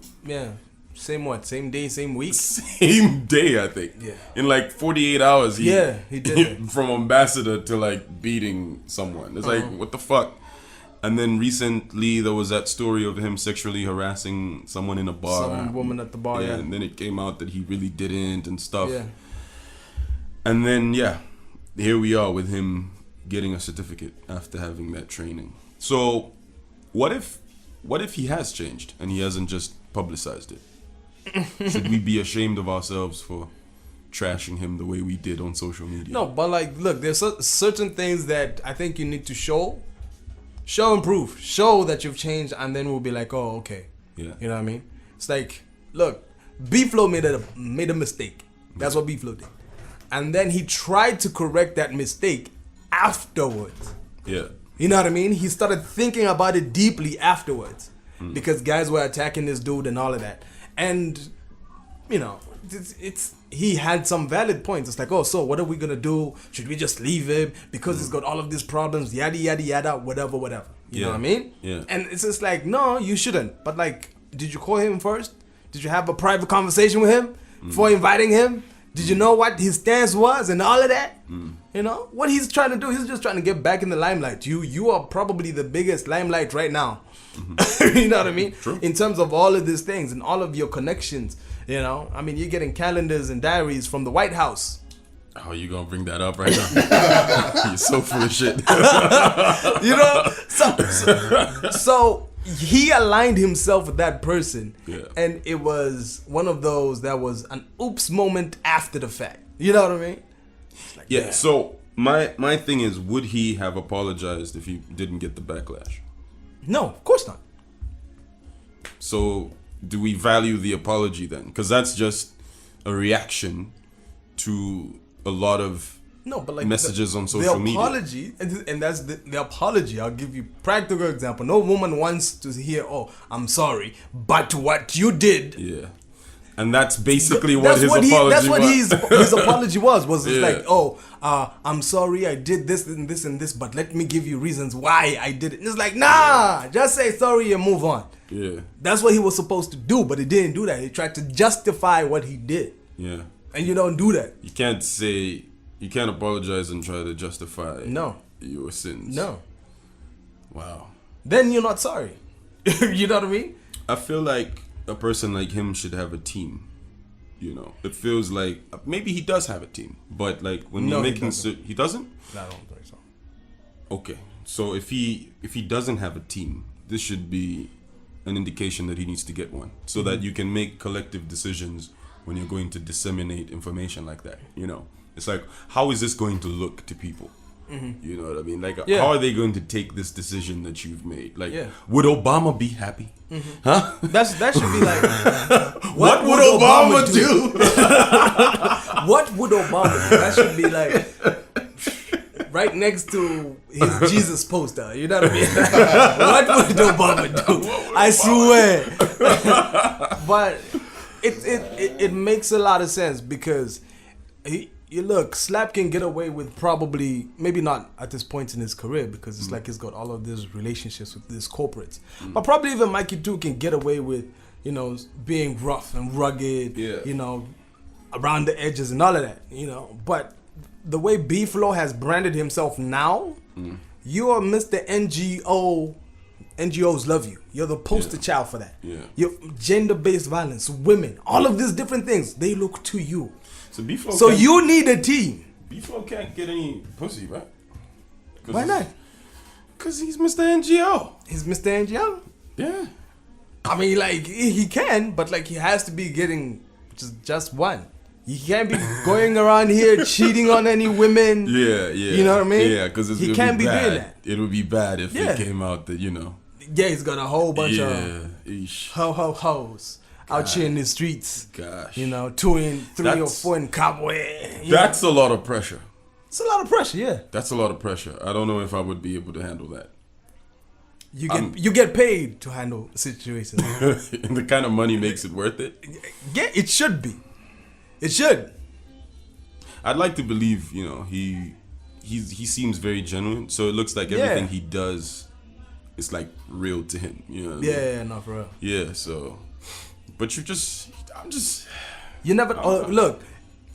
Same day, same week? Same day, I think. In like 48 hours. He did from ambassador to like beating someone. It's like, what the fuck? And then recently there was that story of him sexually harassing someone in a bar. Some woman at the bar, And then it came out that he really didn't and stuff. And then, here we are with him getting a certificate after having that training. So, what if he has changed and he hasn't just publicized it? Should we be ashamed of ourselves for trashing him the way we did on social media? No, but like, look, there's certain things that I think you need to show and prove. Show that you've changed, and then we'll be like, oh, okay. You know what I mean? It's like, look, B-Flow made a mistake. That's what B-Flow did. And then he tried to correct that mistake afterwards. You know what I mean? He started thinking about it deeply afterwards. Because guys were attacking this dude and all of that. And, you know, he had some valid points. It's like, oh, so what are we going to do? Should we just leave him? Because he's got all of these problems, yada, yada, yada, whatever. You know what I mean? And it's just like, no, you shouldn't. But like, did you call him first? Did you have a private conversation with him before inviting him? Did you know what his stance was and all of that? You know, what he's trying to do, he's just trying to get back in the limelight. You are probably the biggest limelight right now. You know what I mean? True. In terms of all of these things and all of your connections You know, I mean, you're getting calendars and diaries from the White House. Oh, you gonna bring that up right now? You're so full of shit. You know, so he aligned himself with that person, and it was one of those that was an oops moment after the fact. You know what I mean? Like, yeah. So my thing is, would he have apologized if he didn't get the backlash? No, of course not. So do we value the apology then? Because that's just a reaction to a lot of messages on social media. The apology, and that's the apology. I'll give you practical example. No woman wants to hear, "Oh, I'm sorry," but what you did. Yeah. And that's basically what his apology was. That's what his apology was. It's like, "Oh, I'm sorry, I did this and this and this, but let me give you reasons why I did it." And it's like, nah, just say sorry and move on. Yeah. That's what he was supposed to do, but he didn't do that. He tried to justify what he did. Yeah. And you don't do that. You can't apologize and try to justify your sins. No. Wow. Then you're not sorry. You know what I mean? I feel like a person like him should have a team. You know, it feels like maybe he does have a team, but like when you're making he doesn't? No, I don't think so. Okay. So if he doesn't have a team, this should be an indication that he needs to get one, so that you can make collective decisions when you're going to disseminate information like that. You know, it's like, how is this going to look to people? You know what I mean? Like, how are they going to take this decision that you've made? Like, would Obama be happy? Huh? That should be like, what would Obama do? What would Obama do? That should be like right next to his Jesus poster. You know what I mean? What would Obama do? I swear. But it makes a lot of sense because you look, Slap can get away with probably, maybe not at this point in his career because it's like he's got all of these relationships with these corporates. But probably even Mikey too can get away with, you know, being rough and rugged, you know, around the edges and all of that, you know. But the way B-Flow has branded himself now, you are Mr. NGO. NGOs love you. You're the poster child for that. Yeah. You're gender-based violence, women, all of these different things, they look to you. So you need a team. B-Flow can't get any pussy, right? Why not? Because he's Mr. NGO. He's Mr. NGO? Yeah. I mean, like, he can, but, like, he has to be getting just one. He can't be going around here cheating on any women. Yeah. You know what I mean? Yeah, because he can't be doing that. It would be bad if it came out that, you know. Yeah, he's got a whole bunch of Eesh. Hoes out here in the streets. Gosh. You know, 3 or 4 in Cowboy. That's a lot of pressure. It's a lot of pressure, yeah. That's a lot of pressure. I don't know if I would be able to handle that. You get paid to handle situations. And the kind of money makes it worth it? Yeah, it should be. It should. I'd like to believe, you know, he seems very genuine. So it looks like everything he does is like real to him. You know what I mean? Yeah, no, for real. Yeah, so, but you never look.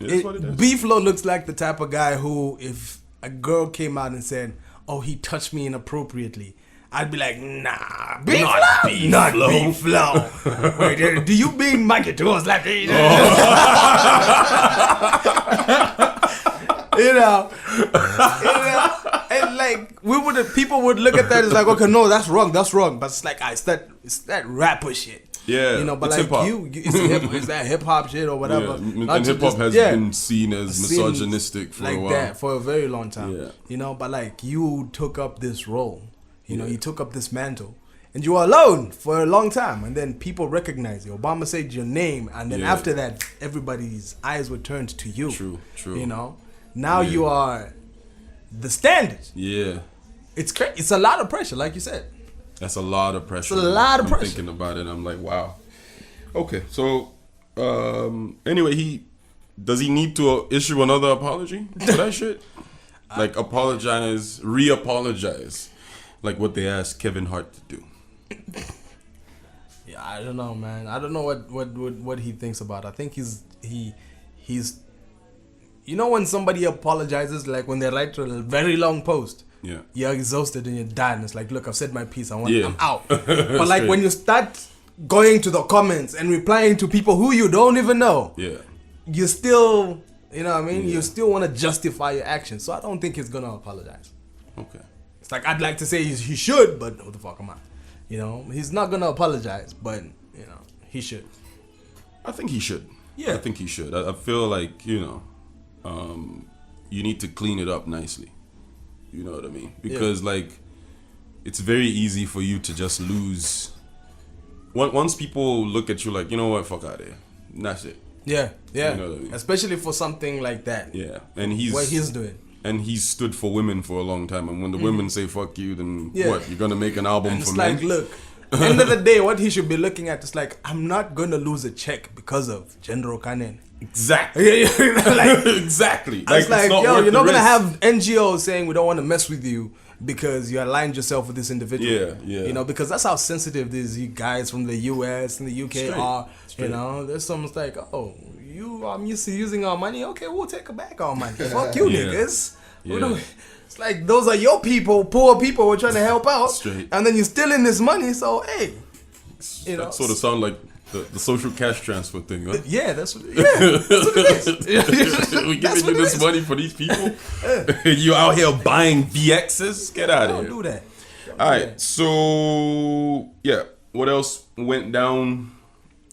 B-Flow looks like the type of guy who, if a girl came out and said, "Oh, he touched me inappropriately," I'd be like, "Nah, B-Flow, not B-Flow." Wait, do you mean Mikey Tours like that? You know, and like people would look at that as like, okay, no, that's wrong, but it's like, it's that rapper shit. Yeah, you know, but it's like hip-hop. it's that hip hop shit or whatever. Yeah. And hip hop has been seen as misogynistic for a while. Like that for a very long time. Yeah. You know, but like you took up this role. You know, you took up this mantle. And you were alone for a long time. And then people recognized you. Obama said your name. And then after that, everybody's eyes were turned to you. True. You know? Now you are the standard. Yeah. It's crazy. It's a lot of pressure, like you said. That's a lot of pressure. It's a lot of pressure. I'm thinking about it. I'm like, wow. Okay, so anyway, does he need to issue another apology for that shit? Like re-apologize, like what they asked Kevin Hart to do. Yeah, I don't know, man. I don't know what he thinks about it. I think he's you know, when somebody apologizes, like when they write a very long post. Yeah. You're exhausted and you're done. It's like, look, I've said my piece. I'm out. But like when you start going to the comments and replying to people who you don't even know. Yeah. You still, you know what I mean? You still want to justify your actions. So I don't think he's gonna apologize. Okay. It's like I'd like to say he should, but who the fuck am I? You know, he's not gonna apologize, but you know, he should. I think he should. Yeah. I think he should. I feel like, you know, you need to clean it up nicely. You know what I mean? Because like, it's very easy for you to just lose. Once people look at you like, you know what, fuck out of here. And that's it. Yeah, yeah. You know what I mean? Especially for something like that. Yeah. And What he's doing. And he's stood for women for a long time. And when the women say fuck you, then what? You're gonna make an album And for it's men? like, look, end of the day, what he should be looking at is like, I'm not gonna lose a check because of gender kanen. Exactly. Like, exactly. it's like, not yo, worth you're the not gonna risk. have NGOs saying we don't want to mess with you because you aligned yourself with this individual. Yeah, yeah. You know, because that's how sensitive these guys from the US and the UK Straight. are. Straight. You know, there's some like, oh, I'm used to using our money. Okay, we'll take back our money. Fuck you, Yeah. niggas. Yeah. It's like those are your people, poor people. We're trying to help out, Straight. and then you're stealing this money. So hey, you know, That sort of sound like the social cash transfer thing, huh? yeah, that's what it is. We're That's giving what you it this is. money for these people. You out here buying VXs? Get out of Don't here. do that. All right. So yeah, what else went down?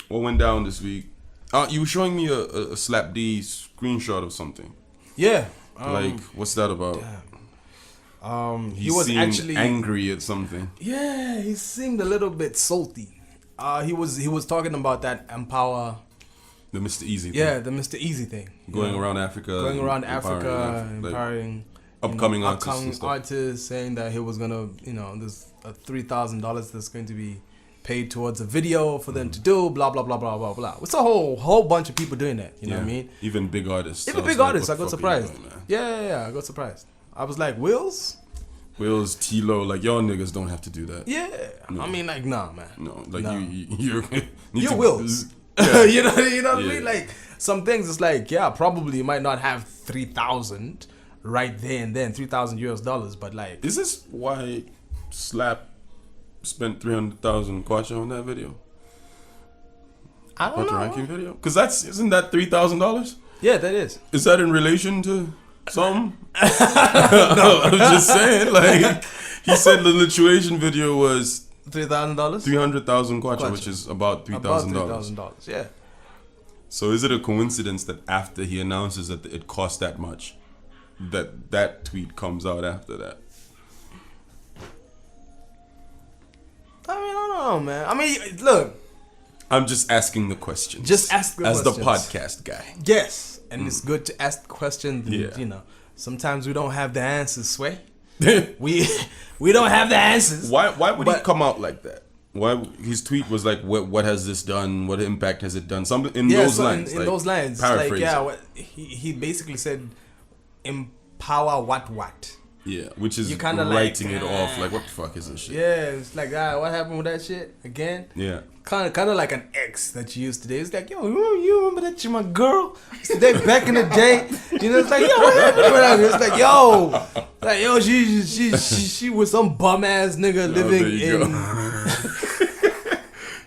What went down this week? You were showing me a Slap D screenshot of something. Yeah. Like, what's that about? He was seemed actually angry at something. Yeah, he seemed a little bit salty. He was talking about that empower. The Mr. Easy thing. Yeah, the Mr. Easy thing. Going around Africa. Going around empowering Africa, like, empowering upcoming you know, artists and stuff. artists, saying that he was gonna, you know, there's $3,000 that's going to be paid towards a video for them to do, blah blah blah blah blah blah. It's a whole bunch of people doing that. You know what I mean? Even big artists. Even I was big like, artists, what I the got fuck are you surprised. doing, man? Yeah, I got surprised. I was like, Wills? Will's, T-Lo, like y'all niggas don't have to do that. Yeah. No. I mean, like, nah, man. No, like No. you're You Wills. Yeah. you know what I Yeah. mean? Like, some things it's like, yeah, probably you might not have 3,000 right there and then, $3,000 but like, Is this why Slap spent 300,000 kwacha on that video? I don't Kwacha know. ranking video? Because isn't that $3,000? Yeah, that is. Is that in relation to some? No, I'm just saying. Like he said, the Lituation video was $3,000? 300,000 kwacha, Kwacha. which is about About $3,000. $3,000, yeah. So is it a coincidence that after he announces that it cost that much, that tweet comes out after that? I mean, I don't know, man. I mean, look, I'm just asking the questions. Just ask the as questions. the podcast guy. yes, and it's good to ask questions. And, Yeah. you know, sometimes we don't have the answers, Sway. we don't have the answers. Why would he But- come out like that? Why his tweet was like, what has this done? What impact has it done? Something in those lines. In like, those lines, paraphrase like, yeah, it. what, he basically said, empower what. Yeah, which is You kinda writing like, it off. Like, what the fuck is this shit? Yeah, it's like, what happened with that shit again? Yeah. Kind of like an ex that you used to date. It's like, yo, you remember that you my girl? Used to date back in the day. You know, it's like, yo, what happened with her? It's like, yo, she was some bum ass nigga there living you in.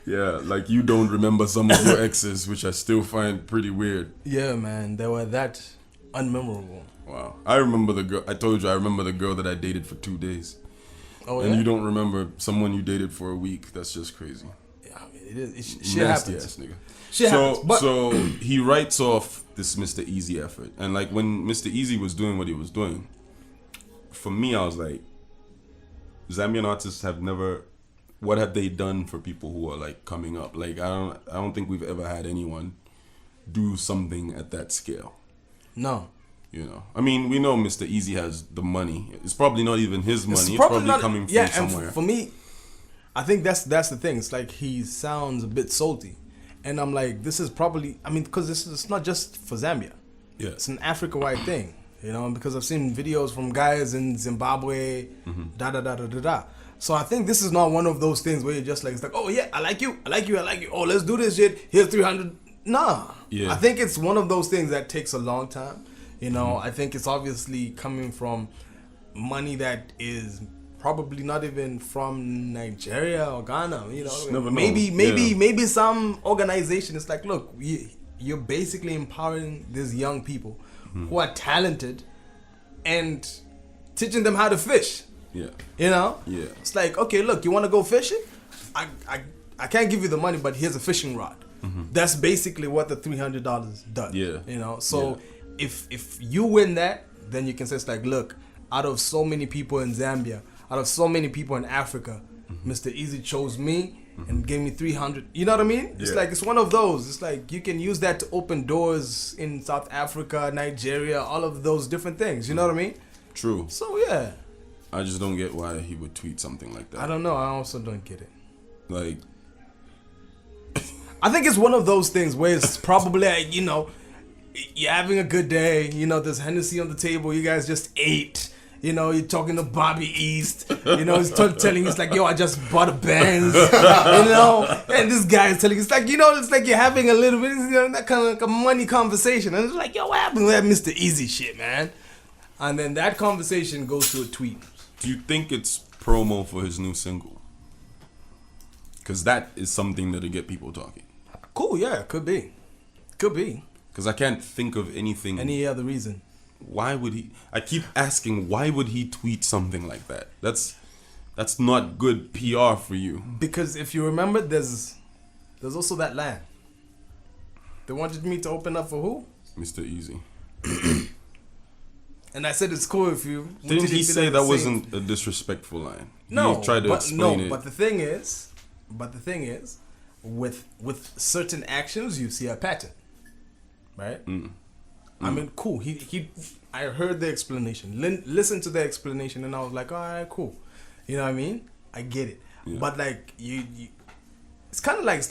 Yeah, like you don't remember some of your exes, which I still find pretty weird. Yeah, man, they were that unmemorable. Wow. I remember the girl. I told you I remember the girl that I dated for 2 days. Oh, And yeah? you don't remember someone you dated for a week. That's just crazy. Yeah, I mean, it is. Shit Nasty happens. ass nigga. Shit happens. But So he writes off this Mr. Easy effort. And like when Mr. Easy was doing what he was doing, for me I was like, Zambian artists have never, what have they done for people who are like coming up? Like I don't think we've ever had anyone do something at that scale. no. You know, I mean, we know Mr. Easy has the money. It's probably not even his money. It's probably probably not- coming from yeah, and somewhere. for me, I think that's the thing. It's like he sounds a bit salty, and I'm like, this is probably. I mean, because it's not just for Zambia. Yeah. It's an Africa-wide thing, you know. Because I've seen videos from guys in Zimbabwe, da da da da da da. So I think this is not one of those things where you're just like, it's like, oh yeah, I like you, I like you, I like you. Oh, let's do this shit. Here's 300. Nah. Yeah. I think it's one of those things that takes a long time. You know, I think it's obviously coming from money that is probably not even from Nigeria or Ghana. You know, Just never know. maybe some organization is like, look, you're basically empowering these young people who are talented and teaching them how to fish. Yeah. You know? Yeah. It's like, okay, look, you want to go fishing? I can't give you the money, but here's a fishing rod. That's basically what the $300 does. Yeah. You know? So if you win that, then you can say, it's like, look, out of so many people in Zambia, out of so many people in Africa, Mr. Easy chose me and gave me 300. You know what I mean? It's like, it's one of those. It's like you can use that to open doors in South Africa, Nigeria, all of those different things. You know what I mean? True. So yeah. I just don't get why he would tweet something like that. I don't know. I also don't get it. Like, I think it's one of those things where it's probably like, you know, you're having a good day. You know, there's Hennessy on the table. You guys just ate. You know, you're talking to Bobby East. You know, he's telling you, it's like, yo, I just bought a Benz. You know, and this guy is telling you, it's like, you know, it's like you're having a little bit, you know, that kind of like a money conversation. And it's like, yo, what happened to that Mr. Easy shit, man? And then that conversation goes to a tweet. do you think it's promo for his new single? Because that is something that'll get people talking. Cool, yeah, could be. Could be. Because I can't think of anything. Any other reason? Why would he? I keep asking, why would he tweet something like that? That's not good PR for you. Because if you remember, there's also that line. They wanted me to open up for who? Mr. Easy. And I said it's cool if you... Didn't he say that wasn't a disrespectful line? No, He tried to explain it. But the thing is, with certain actions, you see a pattern, right? I mean, cool. I heard the explanation. Listen to the explanation, and I was like, all right, cool. You know what I mean? I get it. Yeah. But like you, it's kind of like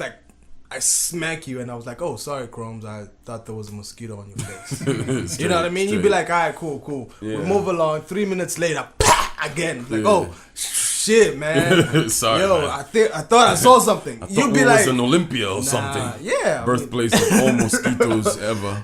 I smack you, and I was like, oh, sorry, Chromes. I thought there was a mosquito on your face. You know what I mean? You'd be like, all right, cool. Yeah. We move along. 3 minutes later, again. Like, oh, shit, man. Sorry, yo, man. I thought I saw something. You'd be like, it was an Olympia or nah, something. Yeah. Birthplace of all mosquitoes ever.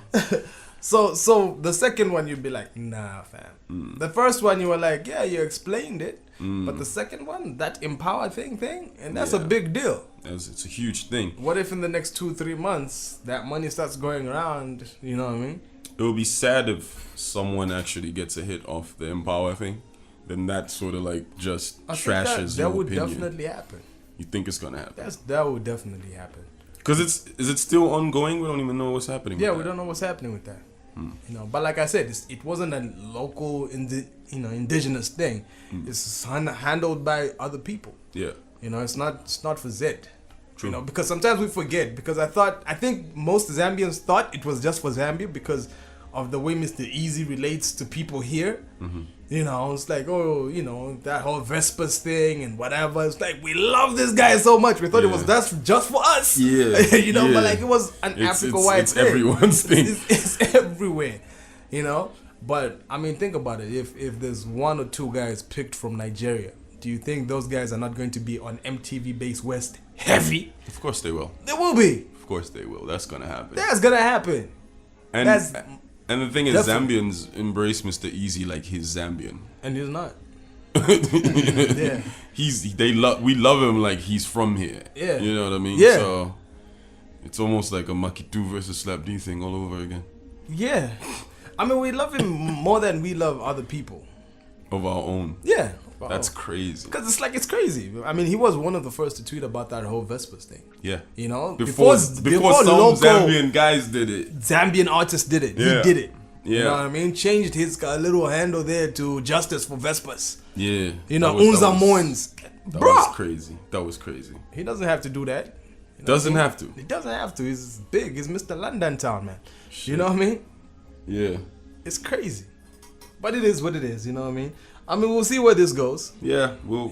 So the second one, you'd be like, nah, fam. The first one, you were like, yeah, you explained it. But the second one, that empower thing, and that's a big deal. It's a huge thing. What if in the next 2-3 months, that money starts going around, you know what I mean? It would be sad if someone actually gets a hit off the empower thing. Then that sort of like just trashes your opinion. That would definitely happen. You think it's gonna happen? That would definitely happen. Because is it still ongoing? We don't even know what's happening. Yeah, with we that. don't know what's happening with that. You know, but like I said, it wasn't a local, indigenous thing. It's handled by other people. Yeah. You know, it's not for Zed. True. You know, because sometimes we forget. Because I think most Zambians thought it was just for Zambia because of the way Mr. Easy relates to people here. You know, it's like, oh, you know, that whole Vespers thing and whatever. It's like, we love this guy so much. We thought that's just for us. Yeah. You know, but like it was an Africa-wide thing. It's everyone's thing. It's everywhere. You know? But, I mean, think about it. If there's 1 or 2 guys picked from Nigeria, do you think those guys are not going to be on MTV Base West heavy? Of course they will. They will be. Of course they will. That's gonna happen. That's gonna happen. And the thing is, definitely. Zambians embrace Mr. Easy like he's Zambian. And he's not. Yeah. We love him like he's from here. Yeah. You know what I mean? Yeah. So it's almost like a Makitu versus Slap D thing all over again. Yeah. I mean, we love him more than we love other people. Of our own. Yeah. That's crazy. Because it's crazy. I mean, he was one of the first to tweet about that whole Vespers thing. Yeah. You know? Before some local Zambian guys did it. Zambian artists did it. Yeah. He did it. Yeah. You know what I mean? Changed his little handle there to Justice for Vespers. Yeah. You know, Unza Moins. That Bruh. was crazy. That was crazy. He doesn't have to do that. You know Doesn't what I mean? have to. He doesn't have to. He's big. He's Mr. London Town, man. Shit. You know what I mean? Yeah. It's crazy. But it is what it is. You know what I mean? I mean, we'll see where this goes. Yeah, we'll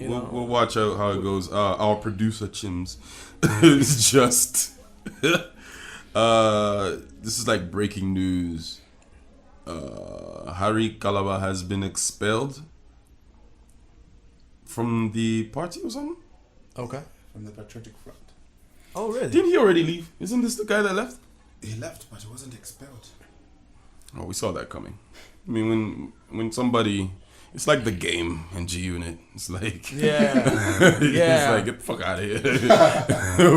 watch out how it goes. Our producer Chims is just this is like breaking news. Harry Kalaba has been expelled from the party or something. Okay. From the Patriotic Front. Oh, really? Didn't he already leave? Isn't this the guy that left? He left, but he wasn't expelled. Oh, we saw that coming. I mean, when somebody, It's like the game in G Unit. It's like Yeah. it's like get the fuck out of here.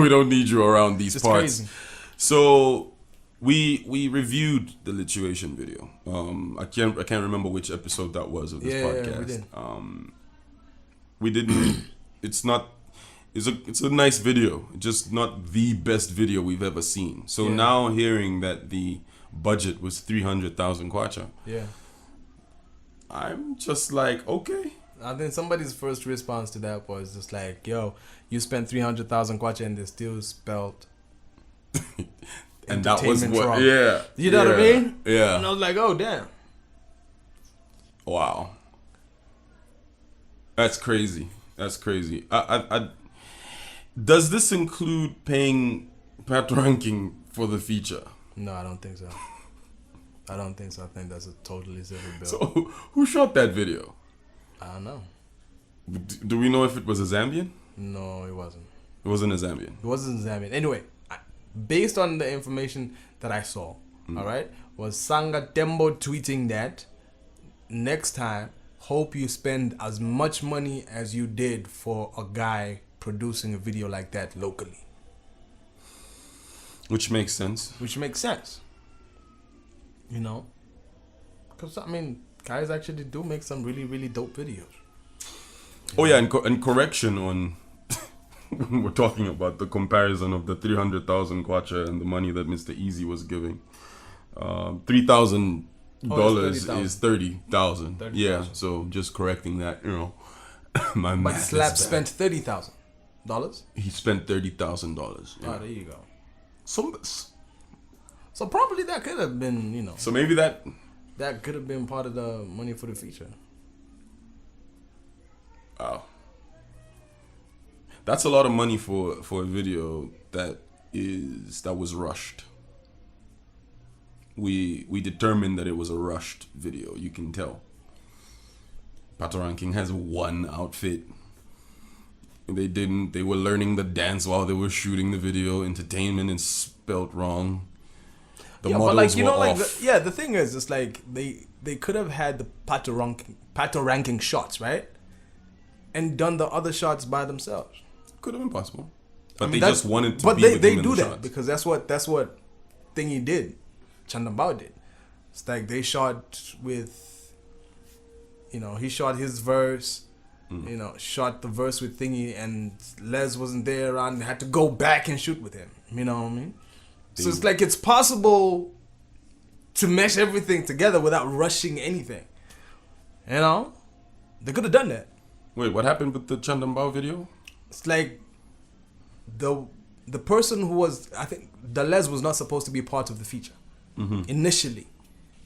We don't need you around these It's parts. crazy. So we reviewed the lituation video. I can't remember which episode that was of this podcast. We did. We didn't. It's a nice video, just not the best video we've ever seen. So now hearing that the budget was 300,000 kwacha, Yeah. I'm just like, okay. I think somebody's first response to that was just like, yo, you spent 300,000 kwacha and they still spelled And that was entertainment what, wrong. yeah. You know what I mean? Yeah. And I was like, oh, damn. Wow. That's crazy. That's crazy. Does this include paying Pat Ranking for the feature? No, I don't think so. I don't think so. I think that's a totally separate bill. So who shot that video? I don't know. Do we know if it was a Zambian? No, it wasn't. It wasn't a Zambian. It wasn't Zambian. Anyway, based on the information that I saw, all right, was Sanga Tembo tweeting that next time, hope you spend as much money as you did for a guy producing a video like that locally. Which makes sense. Which makes sense. You know? Because, I mean, guys actually do make some really, really dope videos. Oh, yeah, and correction on... we're talking about the comparison of the 300,000 kwacha and the money that Mr. Easy was giving. $3,000 is 30,000. Yeah, so just correcting that, you know. My But math Slap is spent bad. $30,000. He spent $30,000. Yeah. Oh, there you go. So probably that could have been, you know, so maybe that... that could have been part of the money for the feature. Wow. That's a lot of money for a video that was rushed. We determined that it was a rushed video. You can tell. Patoranking has one outfit. They were learning the dance while they were shooting the video. Entertainment is spelled wrong. The Yeah, models but like, you were know, like, off. the thing is, it's like they could have had the pato ranking shots, right? And done the other shots by themselves. Could have been possible. But I mean, they just wanted to but be they with him in do the that shots. because that's what Thingy did. Chandambao did. It's like they shot with, you know, he shot his verse, you know, shot the verse with Thingy, and Les wasn't there around. They had to go back and shoot with him. You know what I mean? So it's like it's possible to mesh everything together without rushing anything. You know, they could have done that. Wait, what happened with the Chandambao video? It's like the person who was, I think Delez was not supposed to be part of the feature initially.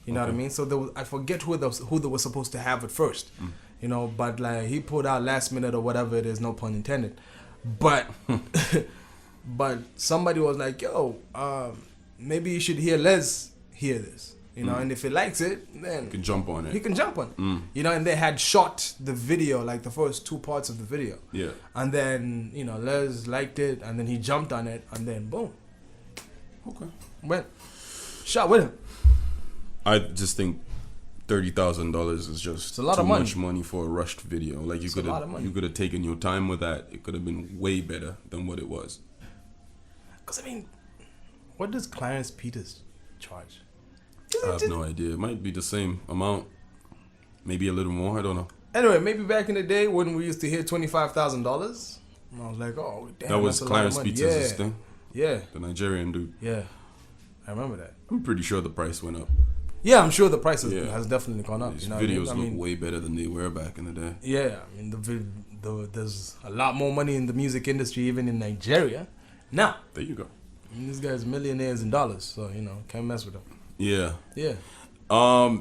You know what I mean? So there was, I forget who they were supposed to have at first. You know, but like he pulled out last minute or whatever it is, no pun intended. But but somebody was like, yo, maybe you should hear Les hear this. You know, and if he likes it, then You can jump on it. he can jump on it. You know, and they had shot the video, like the first 2 parts of the video. Yeah. And then, you know, Les liked it, and then he jumped on it, and then boom. Okay. Went. Shot with him. I just think $30,000 is just a lot too of money. much money for a rushed video. Like It's a lot of money. you could have taken your time with that. It could have been way better than what it was. Because, I mean, what does Clarence Peters charge? I have no idea. It might be the same amount, maybe a little more. I don't know. Anyway, maybe back in the day when we used to hear $25,000, I was like, oh, damn, That was that's a lot of Clarence money. Peters' thing, Yeah, the Nigerian dude. yeah. I remember that. I'm pretty sure the price went up. Yeah, I'm sure the price Yeah. has definitely gone up. These You know what I mean? videos I look mean, way better than they were back in the day. yeah, I mean, there's a lot more money in the music industry, even in Nigeria. Now, There you go. I mean, these guys millionaires in dollars, so, you know, can't mess with them. Yeah. Yeah.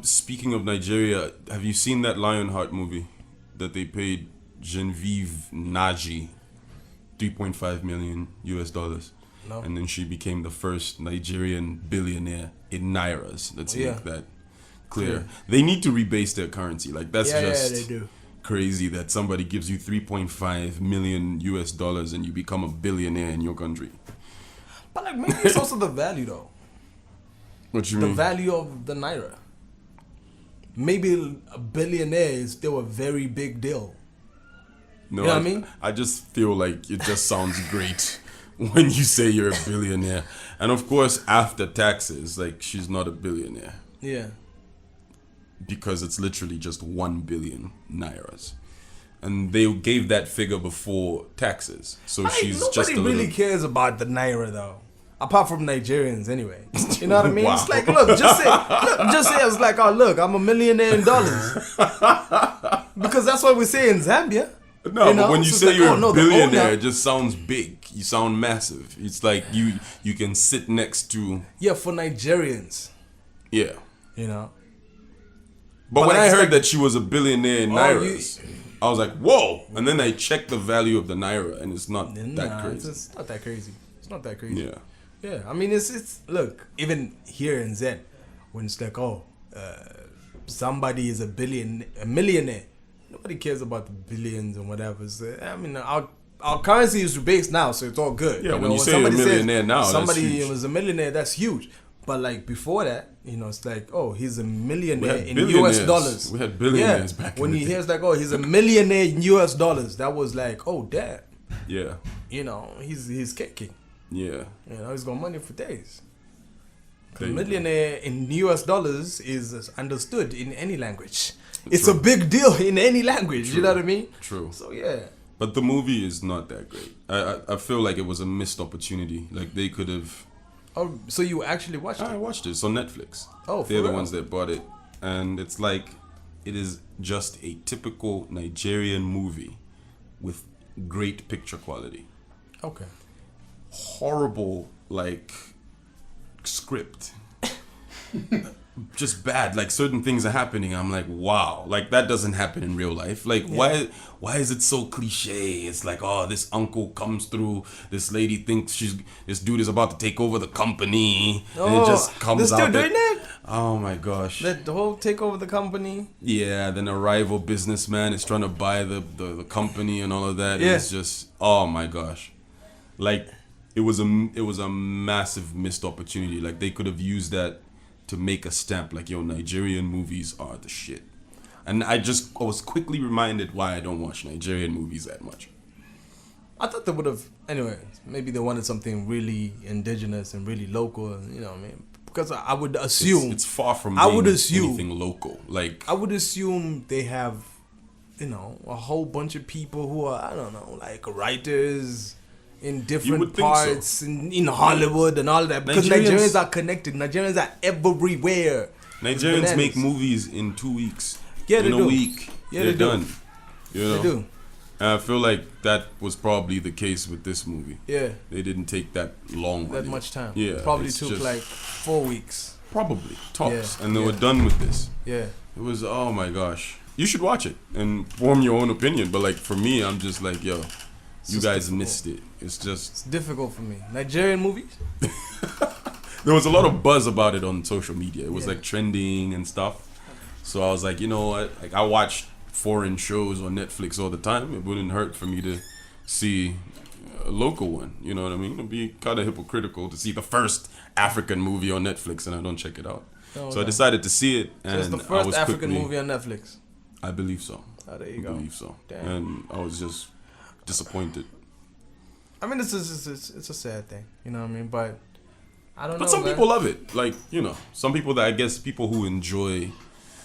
Speaking of Nigeria, have you seen that Lionheart movie that they paid Genevieve Naji $3.5 million US? No. And then she became the first Nigerian billionaire in Nairas. Let's Yeah. make that clear. They need to rebase their currency. Like that's just they do. crazy that somebody gives you $3.5 million US and you become a billionaire in your country. But like maybe it's also the value though. What you The mean? value of the naira. maybe a billionaire is still a very big deal. No, You know what I mean? I just feel like it just sounds great when you say you're a billionaire. And of course, after taxes, like she's not a billionaire Yeah. because it's literally just 1 billion nairas. And they gave that figure before taxes. So she's Nobody just a really little... cares about the naira though. Apart from Nigerians, anyway. You know what I mean? Wow. It's like, look, just say it's like, oh, look, I'm a millionaire in dollars. Because that's what we say in Zambia. No, You know? but when you So it's say like, you're oh, a no, the billionaire, owner- it just sounds big. You sound massive. It's like you can sit next to... Yeah, for Nigerians, Yeah. you know. But But when like, I it's heard like- that she was a billionaire in Oh, nairas, I was like, whoa. And then I checked the value of the naira, and it's not that Nah, crazy. it's not that crazy. It's not that crazy. Yeah. Yeah, I mean, it's look, even here in Zen, when it's like, somebody is a millionaire, nobody cares about the billions and whatever. So, I mean, our currency is based now, so it's all good. Yeah, when you say you're a millionaire now, that's somebody huge. was a millionaire, that's huge. But like before that, it's like, oh, he's a millionaire in billionaires. US dollars. We had billionaires back when in the you day. hear it's like, oh, he's a millionaire in US dollars, that was like, oh, damn. Yeah. He's kicking. Yeah. He's got money for days. A There you go. millionaire in US dollars is understood in any language. It's True. a big deal in any language. You know what I mean? True. So yeah. But the movie is not that great. I feel like it was a missed opportunity. Like they could have... Oh, so you actually watched I it? watched it. It's on Netflix. Oh, for They're the real? ones that bought it. And it's like, it is just a typical Nigerian movie with great picture quality. Okay. Horrible, like, script. Just bad. Like, certain things are happening. I'm like, wow. Like, that doesn't happen in real life. Like, why is it so cliche? It's like, oh, this uncle comes through. This lady thinks this dude is about to take over the company. And it just comes they're out. still doing that? Oh my gosh. The whole take over the company. Yeah, then a rival businessman is trying to buy the company and all of that. Yeah. It's just, oh my gosh. Like, it was a massive missed opportunity. Like, they could have used that to make a stamp. Like, yo, Nigerian movies are the shit. And I was quickly reminded why I don't watch Nigerian movies that much. I thought they would have. Anyway, maybe they wanted something really indigenous and really local. And, you know what I mean? Because I would assume It's far from I being would assume- anything local. Like, I would assume they have, a whole bunch of people who are, I don't know, like writers in would different think so. parts in Hollywood and all that. Because Nigerians- Nigerians are connected. Nigerians are everywhere. Nigerians Bananas. make movies in 2 weeks. Yeah, they in a do. week. Yeah, they're they do. done. You know? They do. And I feel like that was probably the case with this movie. Yeah. They didn't take that long. That on it. much time. Yeah. Probably it's took just- like 4 weeks. Probably. Tops. Yeah, And they yeah. were done with this. Yeah. It was, oh my gosh. You should watch it and form your own opinion. But like for me, I'm just like, yo, you just guys difficult. missed it. It's just, It's difficult for me. Nigerian movies? there was a lot of buzz about it on social media. It was Yeah. like trending and stuff. So I was like, you know what? Like I watch foreign shows on Netflix all the time. It wouldn't hurt for me to see a local one. You know what I mean? It'd be kind of hypocritical to see the first African movie on Netflix and I don't check it out. Oh, So I okay. decided to see it, and So it's the I first was African quickly, movie on Netflix. I believe so. Oh, there you I go. believe so. Damn. And I was just disappointed. I mean, it's a sad thing. You know what I mean? But I don't know. But some man. people love it. Like, some people that I guess people who enjoy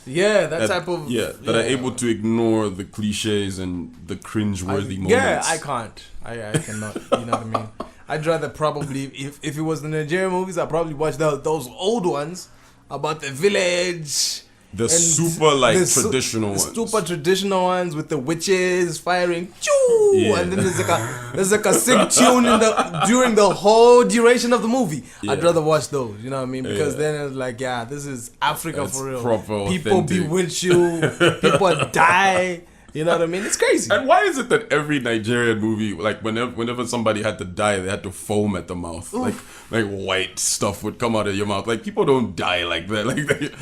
Yeah, that type of. that are able to ignore the cliches and the cringe-worthy moments. Yeah, I can't. I cannot. You know what I mean? I'd rather probably, if it was the Nigerian movies, I'd probably watch those old ones about the village. The and super like the traditional ones. Super traditional ones with the witches firing, choo, Yeah. and then there's like a sick tune during the whole duration of the movie. I'd Yeah. rather watch those, you know what I mean? Because Yeah. then it's like, yeah, this is Africa That's for real. proper, People authentic. bewitch you, people die. You know what I mean? It's crazy. And why is it that every Nigerian movie, like whenever somebody had to die, they had to foam at the mouth, like white stuff would come out of your mouth. Like people don't die like that. Like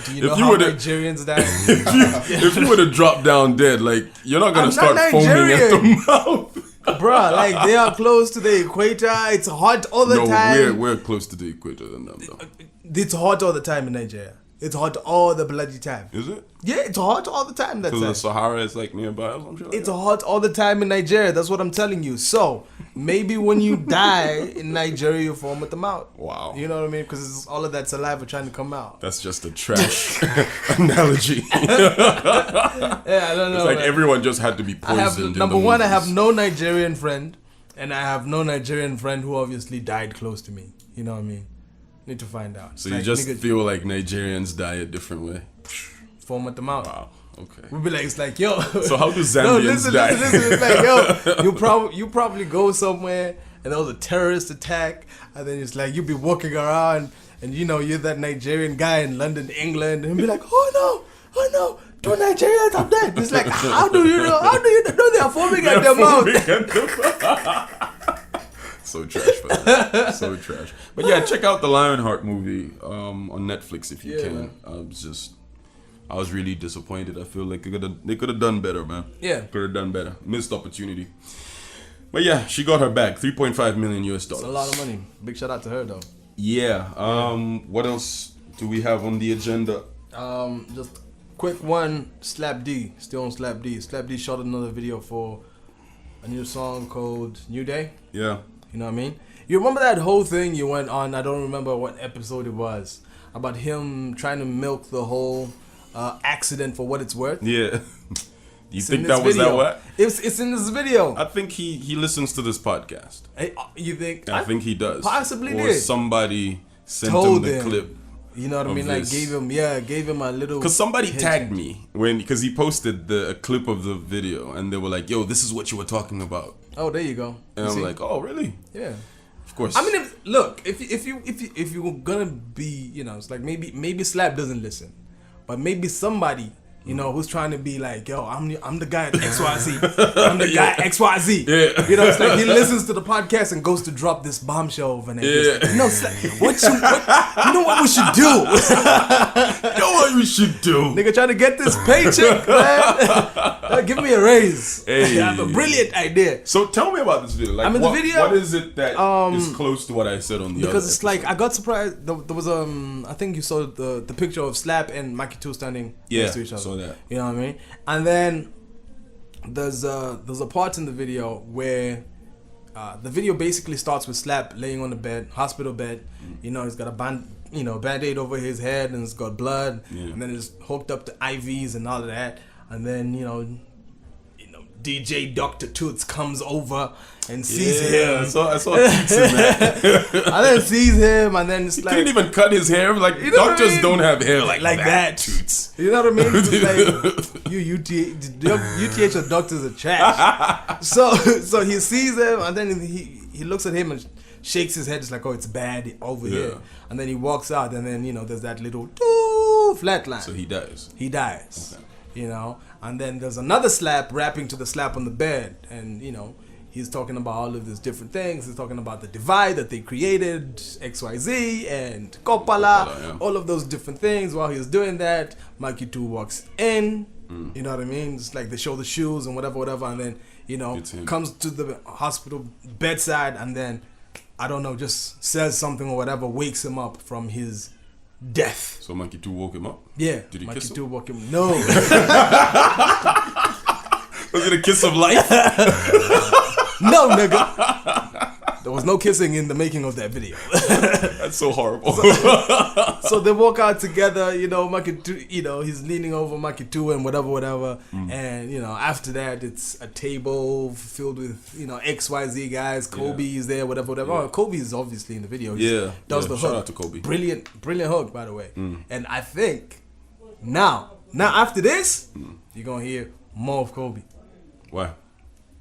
Do you know how Nigerians die? if you were to drop down dead, like you're not gonna I'm start not foaming at the Nigerian. mouth. Bruh, like they are close to the equator. It's hot all the No, time. we're closer to the equator than them though. It's hot all the time in Nigeria. It's hot all the bloody time. Is it? Yeah, it's hot all the time. That's Because the it. Sahara is like nearby or something like It's that? hot all the time in Nigeria. That's what I'm telling you. So maybe when you die in Nigeria, you foam at the mouth. Wow. You know what I mean? Because all of that saliva trying to come out. That's just a trash analogy. Yeah, I don't know. It's like man. everyone just had to be I have poisoned. number in the one. I have movies. no Nigerian friend, and I have no Nigerian friend who obviously died close to me. You know what I mean? Need to find out. So It's you like, just nigga, feel like Nigerians die a different way. foam at the mouth. Wow. Okay. We'll be like, it's like, yo. So how do Zambians no, listen, die? listen. It's like, yo, you probably go somewhere and there was a terrorist attack, and then it's like you be walking around and you know you're that Nigerian guy in London, England, and be like, oh no, 2 Nigerians are dead. It's like, how do you know? How do you know they are foaming at their mouth? So trash, fella. So trash. But yeah, check out the Lionheart movie on Netflix if you Yeah, can. man. I was really disappointed. I feel like they could have done better, man. Yeah. Could have done better. Missed opportunity. But yeah, she got her back. $3.5 million US. It's a lot of money. Big shout out to her though. Yeah. What else do we have on the agenda? Just quick one. Slap D, still on Slap D. Slap D shot another video for a new song called New Day. Yeah. You know what I mean? You remember that whole thing you went on? I don't remember what episode it was, about him trying to milk the whole accident for what it's worth. Yeah. You It's think in that this was video. that what? It's in this video. I think he listens to this podcast. Hey, you think? I think he does. Possibly or did. somebody sent Told him the him. clip. You know what I of mean? Like this. gave him a little. Because somebody hint. tagged me because he posted a clip of the video and they were like, "Yo, this is what you were talking about," Oh, there you go. and You I'm see? like, "Oh, really? yeah. Of course." I mean, if you're gonna be, you know, it's like maybe Slap doesn't listen, but maybe somebody, you know, who's trying to be like, yo, I'm the guy at XYZ. I'm the guy at XYZ. Yeah. You know, it's like he listens to the podcast and goes to drop this bombshell over and Yeah. like, no, Slap, you know what we should do? you know what we should do? Nigga trying to get this paycheck, man. Give me a raise. Hey. I have a brilliant idea. So tell me about this video. Like, I mean, the video, what is it that is close to what I said on the because other it's like I got surprised. There was I think you saw the picture of Slap and Mikey 2 standing next to each other. saw that. You know what I mean? And then there's a part in the video where the video basically starts with Slap laying on the bed, hospital bed. You know, he's got a band-aid over his head and it's got blood, and then it's hooked up to IVs and all of that. And then you know DJ Dr. Toots comes over and sees him. I saw tweets in that. And then sees him, and then it's He like, couldn't even cut his hair. Like, You know what I doctors mean? don't have hair like that. Toots. You know what I mean? It's like you UTH or doctors are trash. So he sees him, and then he looks at him and shakes his head. It's like, oh, it's bad over here. And then he walks out, and then there's that little flat line. So he dies. He dies. Okay. You know, and then there's another Slap rapping to the Slap on the bed, and he's talking about all of these different things. He's talking about the divide that they created, XYZ and Kopala, all of those different things. While he's doing that, Mikey 2 walks in. You know what I mean? It's like they show the shoes and whatever, and then comes to the hospital bedside, and then I don't know, just says something or whatever, wakes him up from his death. So Monkey 2 woke him up? Yeah. Did he Mikey kiss him? 2 woke him. No. Was it a kiss of life? No, nigga. There was no kissing in the making of that video. That's so horrible. So they walk out together, Mikey 2, he's leaning over Mikey 2 and whatever. And, after that, it's a table filled with, XYZ guys. Kobe is there, whatever. Yeah. Oh, Kobe is obviously in the video. Does the hook. Shout out to Kobe. Brilliant hook, by the way. And I think now after this, you're going to hear more of Kobe. Why?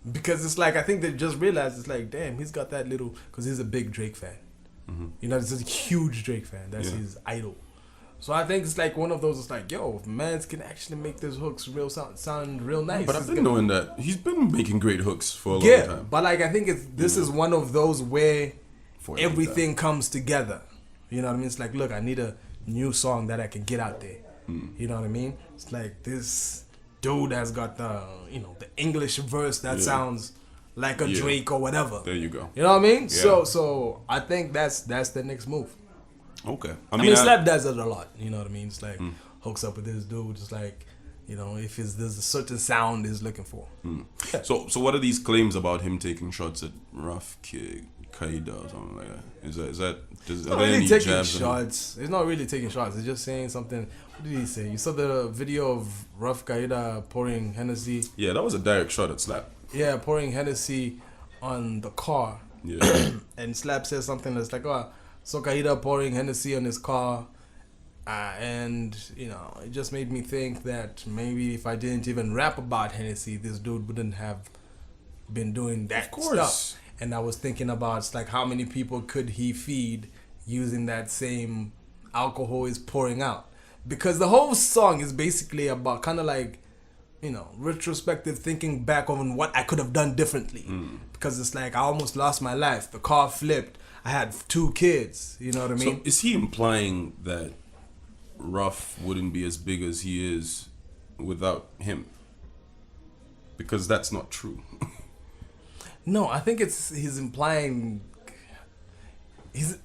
Because it's like, I think they just realized, it's like, damn, he's got that little, because he's a big Drake fan. He's a huge Drake fan. That's his idol. So I think it's like one of those, it's like, yo, if mans can actually make these hooks sound real nice. But I've been doing that. He's been making great hooks for a long Yeah, time. but like, I think this is one of those where For a long everything comes together. You know what I mean? It's like, look, I need a new song that I can get out there. You know what I mean? It's like this dude has got the English verse that sounds like a Drake or whatever. There you go. You know what I mean? Yeah. So I think that's the next move. Okay. I mean, Slap does it a lot. You know what I mean? It's like hooks up with this dude. It's like, you know, if there's a certain sound he's looking for. Yeah. So what are these claims about him taking shots at Raf Qaeda or something like that? Are not there really any taking jabs? shots. It's not really taking shots. It's just saying something. What did he say? You saw the video of Raf Qaeda pouring Hennessy. Yeah, that was a direct shot at Slap. Yeah, pouring Hennessy on the car. Yeah. And Slap says something that's like, oh, so Qaeda pouring Hennessy on his car. And, you know, it just made me think that maybe if I didn't even rap about Hennessy, this dude wouldn't have been doing that stuff. And I was thinking about, it's like, how many people could he feed using that same alcohol he's pouring out? Because the whole song is basically about kind of like, you know, retrospective thinking back on what I could have done differently. Because it's like, I almost lost my life. The car flipped. I had 2 kids. You know what I mean? So is he implying that Ruff wouldn't be as big as he is without him? Because that's not true. No, I think he's implying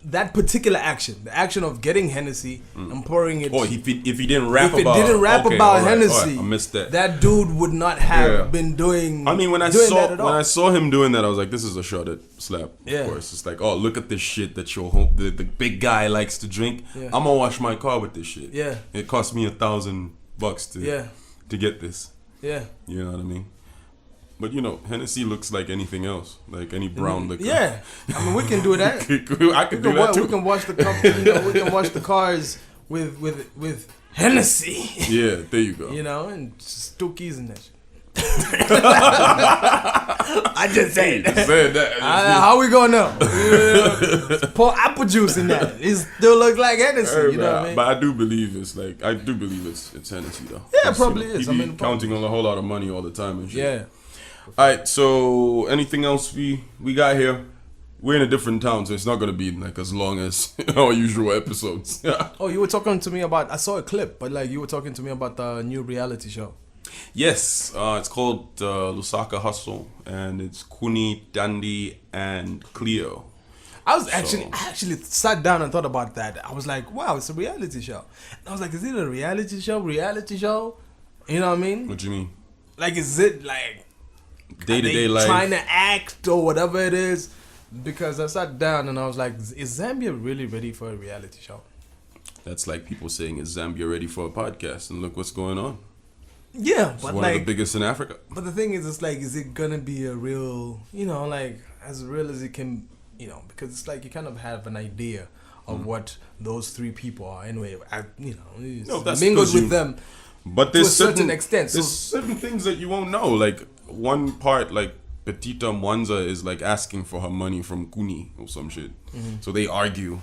that particular action, the action of getting Hennessy and pouring it. Oh, if he didn't rap if about, it didn't rap about Hennessy, all right, I missed that. That dude would not have been doing. I mean, when I saw him doing that, I was like, this is a shot at Slap. Yeah. Of course, it's like, oh, look at this shit that the big guy likes to drink. Yeah. I'm gonna wash my car with this shit. Yeah. It cost me $1,000 to get this. Yeah. You know what I mean? But you know, Hennessy looks like anything else, like any brown liquor. Yeah, I mean, we can do that. I can do that too. We can wash the we can wash the cars with Hennessy. Yeah, there you go. You know, and Stookies and that shit. I just said that. How we gonna know? Pour apple juice in that. It still looks like Hennessy. You know what I mean? But I do believe it's Hennessy though. Yeah, it probably is. He be counting on a whole lot of money all the time and shit. Yeah. All right. So anything else we got here? We're in a different town, so it's not gonna be like as long as our usual episodes. Oh, you were talking to me about. I saw a clip, but like you were talking to me about the new reality show. Yes, it's called Lusaka Hustle, and it's Kuni, Dandy, and Cleo. I actually sat down and thought about that. I was like, wow, it's a reality show. And I was like, is it a reality show? Reality show? You know what I mean? What do you mean? Like, is it like day-to-day life? Trying to act or whatever it is? Because I sat down and I was like, is Zambia really ready for a reality show? That's like people saying, is Zambia ready for a podcast? And look what's going on. Yeah, it's but one like of the biggest in Africa. But the thing is, it's like, is it gonna be a real, you know, like as real as it can, you know, because it's like you kind of have an idea of what those 3 people are. Anyway, that's mingled with them. But there's to a certain extent. There's certain things that you won't know. Like one part, like Petita Mwanza is like asking for her money from Kuni or some shit. So they argue.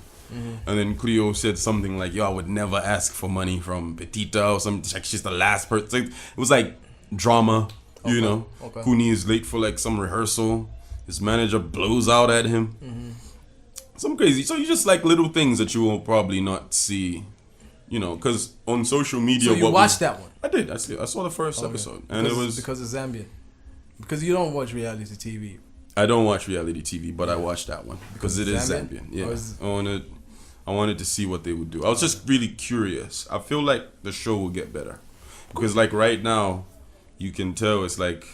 And then Cleo said something like, yo, I would never ask for money from Petita or something. Like, she's the last person. It was like drama, you know. Okay. Kuni is late for like some rehearsal. His manager blows out at him. Some crazy. So you just like little things that you will probably not see, you know, because on social media. So you watched that one? I did. I saw the first episode. And it was. Because it's Zambian. Because you don't watch reality TV. I don't watch reality TV, but I watched that one because it is Zambian. Yeah. I wanted to see what they would do. I was just really curious. I feel like the show will get better. Because like right now, you can tell it's like,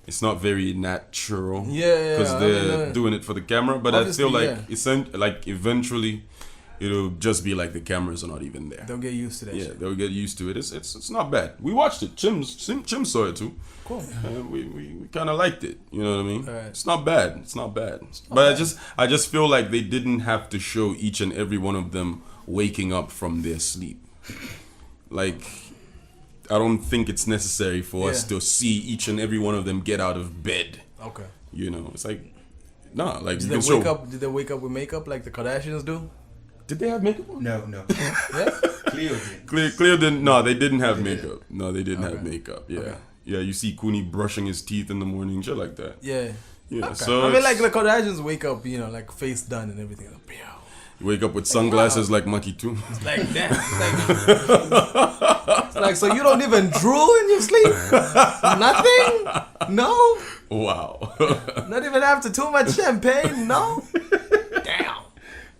it's not very natural. Yeah. Because they're doing it for the camera. But I feel like eventually, it'll just be like the cameras are not even there. They'll get used to that shit. Yeah, they'll get used to it. It's not bad. We watched it. Chim saw it too. Cool. We kind of liked it. You know what I mean? Right. It's not bad. But I just feel like they didn't have to show each and every one of them waking up from their sleep. Like, I don't think it's necessary for us to see each and every one of them get out of bed. Okay. You know, it's like, nah. Like, did they wake up with makeup like the Kardashians do? Did they have makeup on? No. Yeah? Cleo did. Cleo didn't. No, they didn't have makeup. No, they didn't have makeup. Yeah. Okay. Yeah, you see Kuni brushing his teeth in the morning, shit like that. Yeah. Yeah. Okay. So I mean, like the Kardashians wake up, you know, like face done and everything. Like, you wake up with sunglasses like Maki too. It's like that. It's like, so you don't even drool in your sleep? Nothing? No? Wow. Not even after too much champagne? No? Damn.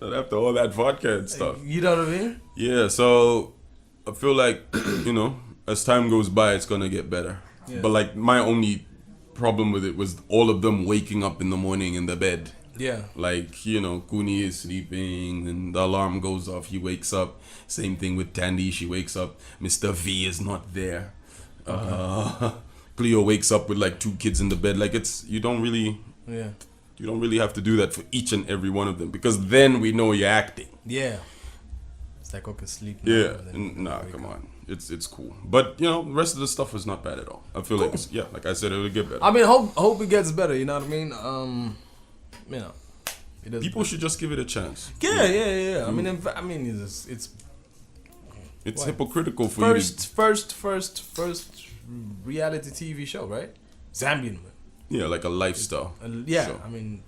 Not after all that vodka and stuff. You know what I mean? Yeah, so I feel like, as time goes by, it's gonna get better. Yeah. But like my only problem with it was all of them waking up in the morning in the bed. Yeah. Like, Kuni is sleeping and the alarm goes off, he wakes up. Same thing with Tandy, she wakes up. Mr. V is not there. Cleo wakes up with like 2 kids in the bed. Like you don't really have to do that for each and every one of them, because then we know you're acting. Yeah. It's like, okay, sleep now. Yeah, and then nah, come on. It's cool. But, the rest of the stuff is not bad at all. I feel like, like I said, it'll get better. I mean, hope it gets better, you know what I mean? It does. People should just give it a chance. Yeah. I mean, It's hypocritical for you to... First reality TV show, right? Zambian. Yeah, like a lifestyle. I mean...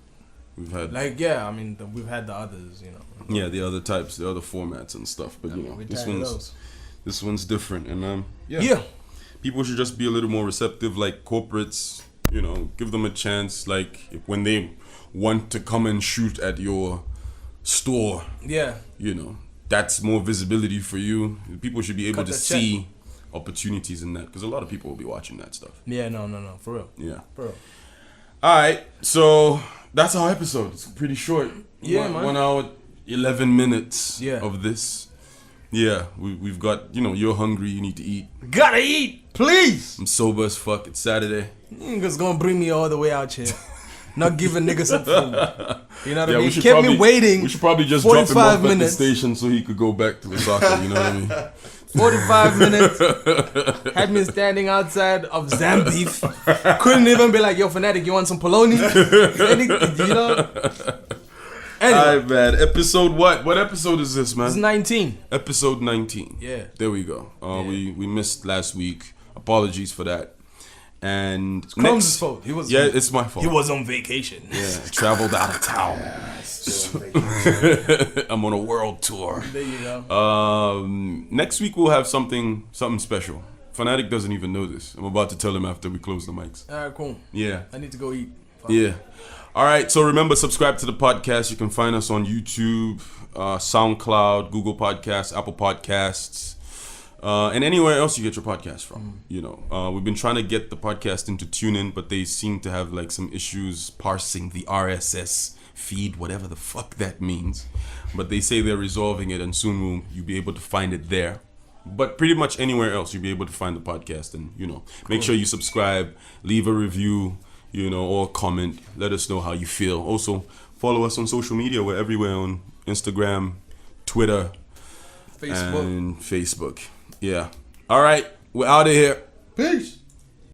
We've had... we've had the others, Yeah, the other types, the other formats and stuff. But, this one's different. And, people should just be a little more receptive, like corporates, give them a chance. Like, when they want to come and shoot at your store, that's more visibility for you. People should be able to see opportunities in that, because a lot of people will be watching that stuff. Yeah, no, for real. Yeah. For real. All right, so that's our episode. It's pretty short. Yeah, man. 1 hour, 11 minutes Yeah. of this. Yeah, we've got, you're hungry, you need to eat. Gotta eat, please. I'm sober as fuck. It's Saturday. Niggas gonna bring me all the way out here. Not giving niggas some food. You know what I mean? We Kept me waiting. We should probably just drop him off minutes. at the station so he could go back to Osaka. You know what I mean? 45 minutes. Had me standing outside of Zambeef. Couldn't even be like, yo, Fanatic, you want some polony? Anyway. Alright, man. Episode what? What episode is this, man? It's 19. Episode 19. Yeah. There we go. We missed last week. Apologies for that. And it's Chrome's fault. It's my fault. He was on vacation. Yeah, traveled out of town. I'm on a world tour. There you go. Next week we'll have something special. Fanatic doesn't even know this. I'm about to tell him after we close the mics. Alright, cool. Yeah. I need to go eat. Fuck. Yeah. Alright, so remember, subscribe to the podcast. You can find us on YouTube, SoundCloud, Google Podcasts, Apple Podcasts, and anywhere else you get your podcast from. We've been trying to get the podcast into TuneIn, but they seem to have like some issues parsing the RSS feed, whatever the fuck that means. But they say they're resolving it, and soon you'll be able to find it there. But pretty much anywhere else you'll be able to find the podcast, and make sure you subscribe, leave a review, or comment. Let us know how you feel. Also, follow us on social media. We're everywhere on Instagram, Twitter, and Facebook. Yeah. All right, we're out of here. Peace.